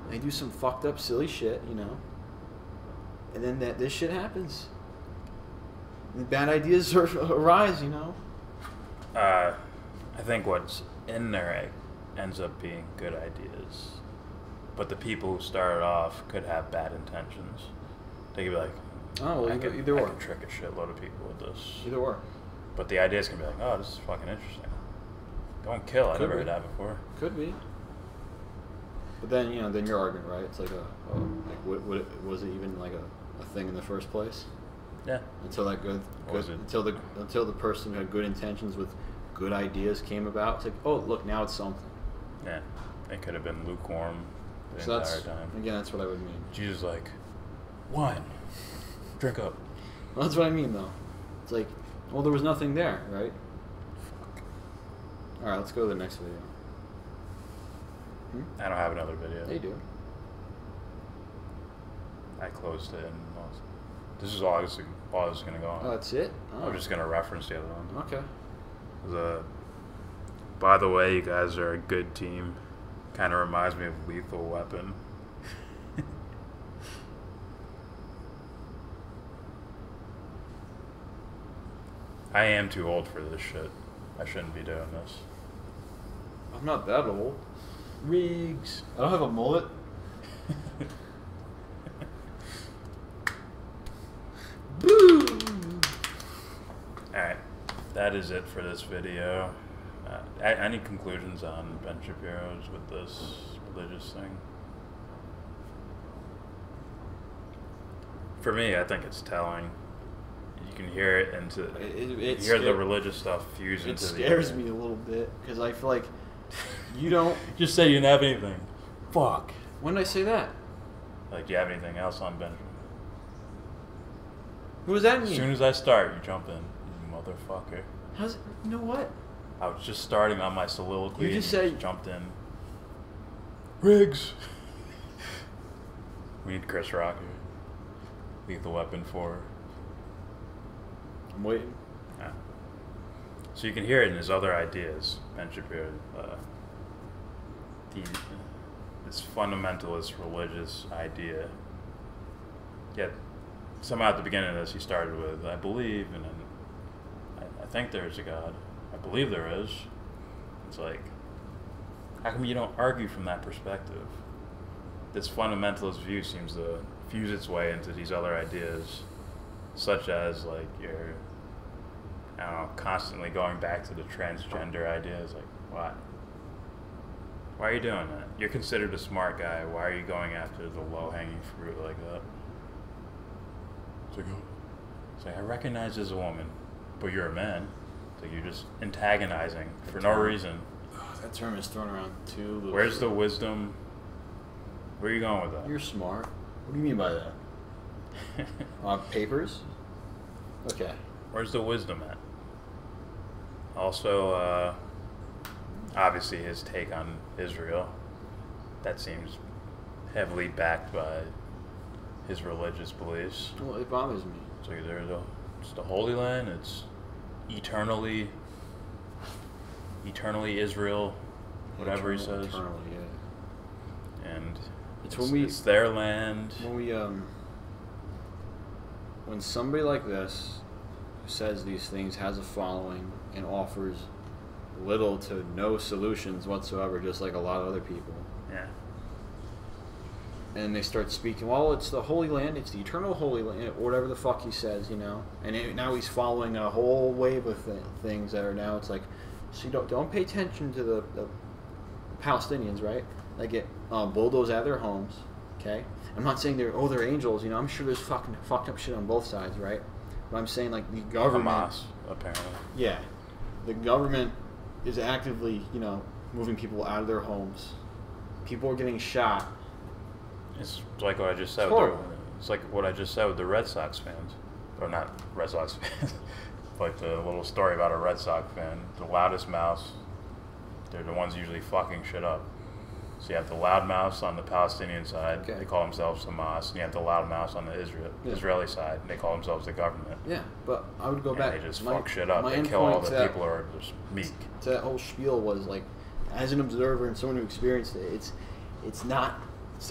Speaker 3: And they do some fucked up, silly shit, you know. And then this shit happens. And bad ideas arise, you know.
Speaker 2: I think what's in there ends up being good ideas. But the people who started off could have bad intentions. They could be like,
Speaker 3: oh, well, either
Speaker 2: I
Speaker 3: or.
Speaker 2: can trick a shitload of people with this.
Speaker 3: Either or.
Speaker 2: But the ideas can be like, oh, this is fucking interesting. Go and kill. I never heard that before.
Speaker 3: Could be. But then, you know, then you're arguing, right? It's like like what was it even like a thing in the first place?
Speaker 2: Yeah.
Speaker 3: Until that until the person who had good intentions with good ideas came about. It's like, oh, look, now it's something.
Speaker 2: Yeah. It could have been lukewarm the
Speaker 3: So
Speaker 2: entire time.
Speaker 3: Again, that's what I would mean.
Speaker 2: Jesus like, wine. Drink up.
Speaker 3: Well, that's what I mean, though. It's like, well, there was nothing there, right?
Speaker 2: Fuck.
Speaker 3: All right, let's go to the next video.
Speaker 2: I don't have another video.
Speaker 3: They do.
Speaker 2: I closed it and this is all I was going to go on.
Speaker 3: Oh, that's it? Oh.
Speaker 2: I'm just going to reference the other one.
Speaker 3: Okay.
Speaker 2: By the way, you guys are a good team. Kind of reminds me of Lethal Weapon. I am too old for this shit. I shouldn't be doing this.
Speaker 3: I'm not that old. Riggs. I don't have a mullet. Boo!
Speaker 2: Alright, that is it for this video. Any conclusions on Ben Shapiro's with this religious thing? For me, I think it's telling. You can hear it into you hear the religious stuff fuse into the.
Speaker 3: It scares me a little bit because I feel like you don't.
Speaker 2: Just say you didn't have anything. Fuck.
Speaker 3: When did I say that?
Speaker 2: Like, do you have anything else on Benjamin?
Speaker 3: What does that mean?
Speaker 2: As soon as I start, you jump in, you motherfucker.
Speaker 3: How's it? You know what?
Speaker 2: I was just starting on my soliloquy.
Speaker 3: You just
Speaker 2: and
Speaker 3: say
Speaker 2: jumped in. Riggs. We need Chris Rock here. Lethal Weapon 4.
Speaker 3: I'm waiting.
Speaker 2: Yeah. So you can hear it in his other ideas, Ben Shapiro. This fundamentalist religious idea. Yet somehow at the beginning of this he started with, I believe, and then I think there's a God. I believe there is. It's like, how come you don't argue from that perspective? This fundamentalist view seems to fuse its way into these other ideas, such as like you're, I don't know, constantly going back to the transgender ideas. Like, why? Why are you doing that? You're considered a smart guy. Why are you going after the low-hanging fruit like that? It's like, I recognize as a woman, but you're a man. So you're just antagonizing for no reason.
Speaker 3: That term is thrown around too.
Speaker 2: Where's the wisdom? Where are you going with that?
Speaker 3: You're smart. What do you mean by that? Papers? Okay.
Speaker 2: Where's the wisdom at? Also, obviously his take on Israel. That seems heavily backed by his religious beliefs.
Speaker 3: Well, it bothers me.
Speaker 2: So it's the Holy Land, it's eternally Israel, whatever he says.
Speaker 3: Eternally, yeah.
Speaker 2: And
Speaker 3: it's
Speaker 2: their land.
Speaker 3: When somebody like this who says these things has a following and offers little to no solutions whatsoever, just like a lot of other people.
Speaker 2: Yeah.
Speaker 3: And they start speaking, well, it's the Holy Land, it's the eternal Holy Land, or whatever the fuck he says, you know. And now he's following a whole wave of things that are now, it's like, so you don't pay attention to the Palestinians, right? They get bulldozed out of their homes, okay? I'm not saying they're angels, you know. I'm sure there's fucking fucked up shit on both sides, right? But I'm saying, like, the government...
Speaker 2: Hamas, apparently.
Speaker 3: Yeah. The government is actively, you know, moving people out of their homes. People are getting shot.
Speaker 2: It's like what I just said. It's like what I just said with the Red Sox fans, or not Red Sox fans, like the little story about a Red Sox fan. The loudest mouths, they're the ones usually fucking shit up. So you have the loudmouths on the Palestinian side.
Speaker 3: Okay.
Speaker 2: They call themselves Hamas. And you have the loudmouths on the Israeli side. They call themselves the government.
Speaker 3: Yeah, but I would go back.
Speaker 2: And they just fuck shit up. They kill all the people who are just meek.
Speaker 3: So that whole spiel was like, as an observer and someone who experienced it, it's not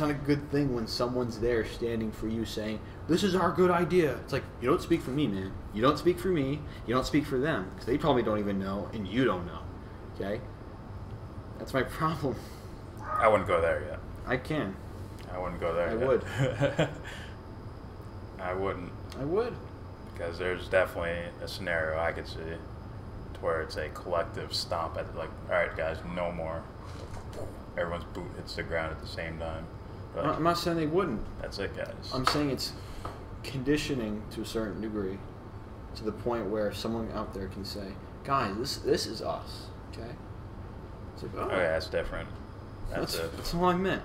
Speaker 3: a good thing when someone's there standing for you saying, this is our good idea. It's like, you don't speak for me, man. You don't speak for me. You don't speak for them. Because they probably don't even know, and you don't know. Okay? That's my problem.
Speaker 2: I wouldn't go there yet.
Speaker 3: I can.
Speaker 2: I wouldn't go there
Speaker 3: I
Speaker 2: yet.
Speaker 3: would.
Speaker 2: I wouldn't.
Speaker 3: I would.
Speaker 2: Because there's definitely a scenario I could see to where it's a collective stomp at, like, all right, guys, no more. Everyone's boot hits the ground at the same time. But
Speaker 3: I'm not saying they wouldn't.
Speaker 2: that's it, guys.
Speaker 3: I'm saying it's conditioning to a certain degree, to the point where someone out there can say, guys, this is us. Okay? It's like, oh,
Speaker 2: Okay, that's different. That's it.
Speaker 3: that's all I meant.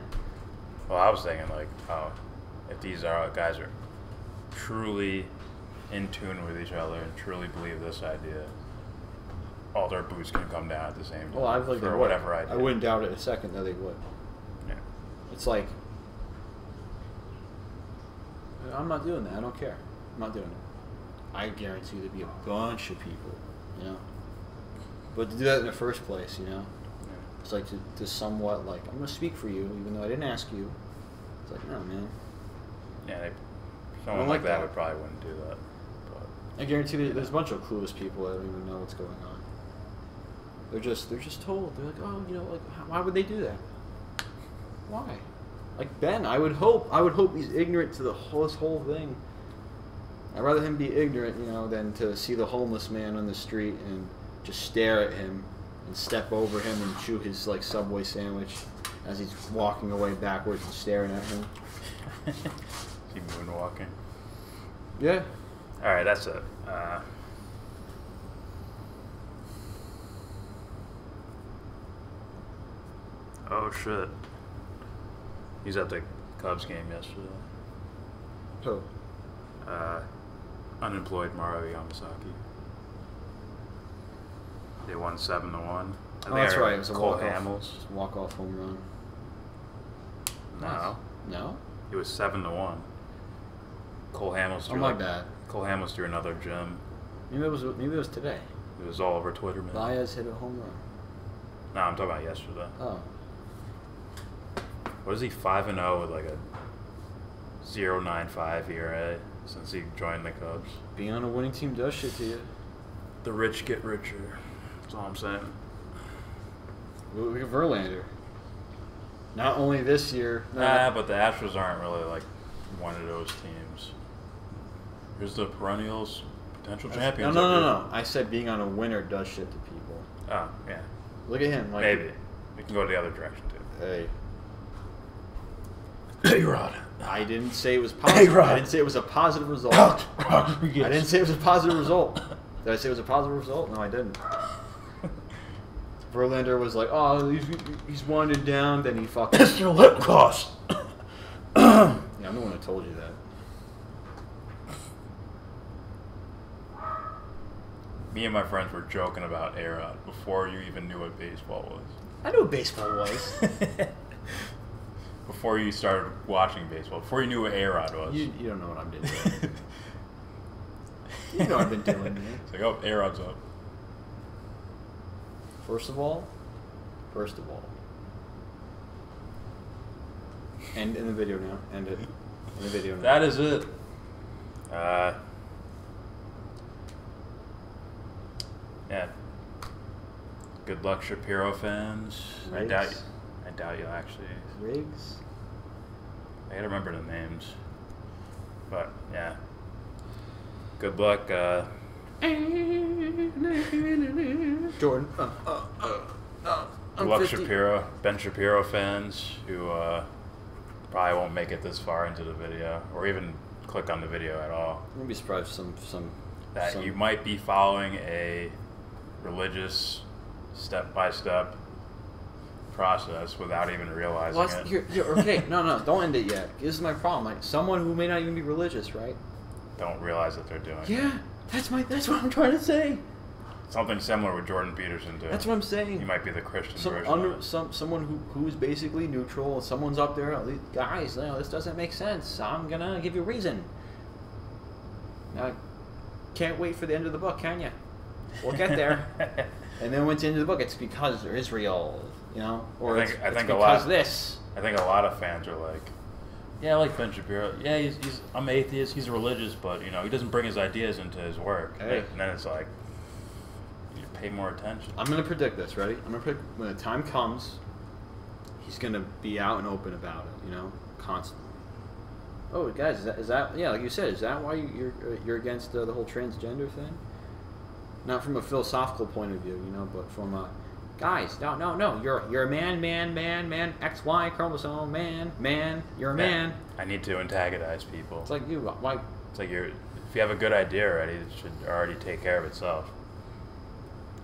Speaker 2: Well, I was thinking, like, oh, if these guys are truly in tune with each other and truly believe this idea, all their boots can come down at the same time.
Speaker 3: Well, I think they
Speaker 2: for
Speaker 3: would.
Speaker 2: whatever idea.
Speaker 3: I wouldn't doubt it a second that they would.
Speaker 2: Yeah.
Speaker 3: It's like, I'm not doing that. I don't care. I'm not doing it. I guarantee there'd be a bunch of people, you know. But to do that in the first place, you know, it's like to somewhat like, I'm going to speak for you, even though I didn't ask you. It's like, no, man.
Speaker 2: Yeah, someone like that would probably wouldn't do that. But
Speaker 3: I guarantee there's a bunch of clueless people that don't even know what's going on. They're just told. They're like, oh, you know, like, why would they do that? Why? Like Ben, I would hope he's ignorant to this whole thing. I'd rather him be ignorant, you know, than to see the homeless man on the street and just stare at him and step over him and chew his like Subway sandwich as he's walking away backwards and staring at him.
Speaker 2: keep moonwalking.
Speaker 3: Yeah.
Speaker 2: All right, that's it. Oh shit! He's at the Cubs game yesterday.
Speaker 3: Who?
Speaker 2: Unemployed Mario Yamasaki. They won 7-1.
Speaker 3: Oh, that's right. It was a
Speaker 2: Cole
Speaker 3: walk-off.
Speaker 2: Hamels.
Speaker 3: Walk-off home run.
Speaker 2: No,
Speaker 3: No?
Speaker 2: it was 7-1. Cole Hamels.
Speaker 3: Oh, my bad.
Speaker 2: Cole Hamels threw another gem.
Speaker 3: Maybe it was today.
Speaker 2: It was all over Twitter, man.
Speaker 3: Baez hit a home run.
Speaker 2: No, I'm talking about yesterday.
Speaker 3: Oh.
Speaker 2: What is he, 5-0 with like a 0.95 ERA since he joined the Cubs?
Speaker 3: Being on a winning team does shit to you.
Speaker 2: The rich get richer. That's all I'm saying.
Speaker 3: Look at Verlander. Not only this year.
Speaker 2: But the Astros aren't really like one of those teams. Here's the perennials, potential champions.
Speaker 3: No. I said being on a winner does shit to people.
Speaker 2: Oh, yeah.
Speaker 3: Look at him. Like,
Speaker 2: Maybe. We can go the other direction, too.
Speaker 3: Hey.
Speaker 2: Hey, Rod.
Speaker 3: I didn't say it was positive.
Speaker 2: Hey, Rod.
Speaker 3: I didn't say it was a positive result. I didn't say it was a positive result. Did I say it was a positive result? No, I didn't. Verlander was like, oh, he's winded down. Then he fucking...
Speaker 2: It's your lip gloss.
Speaker 3: Yeah, I'm the one who told you that.
Speaker 2: Me and my friends were joking about A-Rod before you even knew what baseball was.
Speaker 3: I knew what baseball was.
Speaker 2: Before you started watching baseball. Before you knew what A-Rod was.
Speaker 3: You don't know what I've been doing. You know what I've been doing, man.
Speaker 2: It's like, oh, A-Rod's up.
Speaker 3: First of all, end in the video now. End it. In the video now.
Speaker 2: That is it. Yeah. Good luck, Shapiro fans.
Speaker 3: Riggs.
Speaker 2: I doubt you'll actually.
Speaker 3: Riggs.
Speaker 2: I gotta remember the names. But yeah. Good luck.
Speaker 3: Jordan.
Speaker 2: Good luck, Shapiro. Ben Shapiro fans who probably won't make it this far into the video, or even click on the video at all.
Speaker 3: I'm gonna be surprised some
Speaker 2: You might be following a religious step-by-step process without even realizing it.
Speaker 3: You're okay. No, don't end it yet. This is my problem. Like someone who may not even be religious, right?
Speaker 2: Don't realize that they're doing it.
Speaker 3: Yeah, that's what I'm trying to say.
Speaker 2: something similar with Jordan Peterson too.
Speaker 3: That's what I'm saying.
Speaker 2: He might be the Christian version.
Speaker 3: Someone who's basically neutral. Someone's up there. Guys, this doesn't make sense. I'm gonna give you a reason. Now, can't wait for the end of the book, can you? We'll get there. And then once the end of the book, it's because they're Israel, or I think because this.
Speaker 2: I think a lot of fans are like, yeah, I like Ben Shapiro. Yeah, I'm atheist. He's religious, but he doesn't bring his ideas into his work.
Speaker 3: Hey.
Speaker 2: And then it's like, you pay more attention.
Speaker 3: I'm gonna predict this. Ready? I'm gonna predict when the time comes, he's gonna be out and open about it. Constantly. Oh, guys, is that yeah? Like you said, is that why you're against the whole transgender thing? Not from a philosophical point of view, but from a guys, no, you're a man, XY chromosome, man, you're a man.
Speaker 2: I need to antagonize people.
Speaker 3: It's like why?
Speaker 2: It's like if you have a good idea already, it should already take care of itself.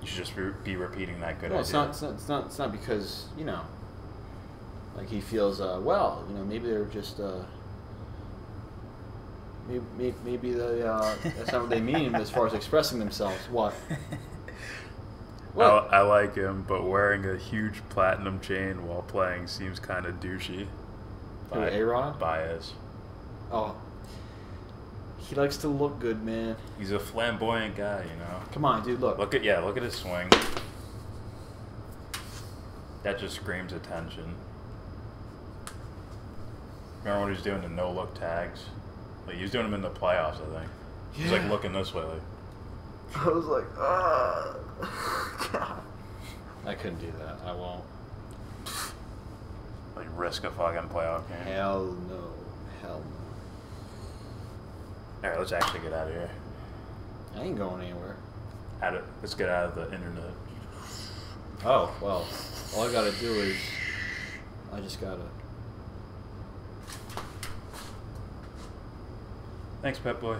Speaker 2: You should just be repeating that good idea.
Speaker 3: It's not because like he feels maybe they're just maybe that's not what they mean as far as expressing themselves. What?
Speaker 2: I like him, but wearing a huge platinum chain while playing seems kind of douchey.
Speaker 3: A-Rod?
Speaker 2: Bias.
Speaker 3: Oh. He likes to look good, man.
Speaker 2: He's a flamboyant guy,
Speaker 3: Come on, dude, look.
Speaker 2: Look at his swing. That just screams attention. Remember when he was doing the no-look tags? Like, he was doing them in the playoffs, I think. He was like looking this way.
Speaker 3: I was like, God. I couldn't do that. I won't.
Speaker 2: Like, risk a fucking playoff game.
Speaker 3: Hell no.
Speaker 2: Alright, let's actually get out of here.
Speaker 3: I ain't going anywhere.
Speaker 2: Let's get out of the internet.
Speaker 3: Oh, well. All I gotta do is... I just gotta...
Speaker 2: Thanks, Pet Boy.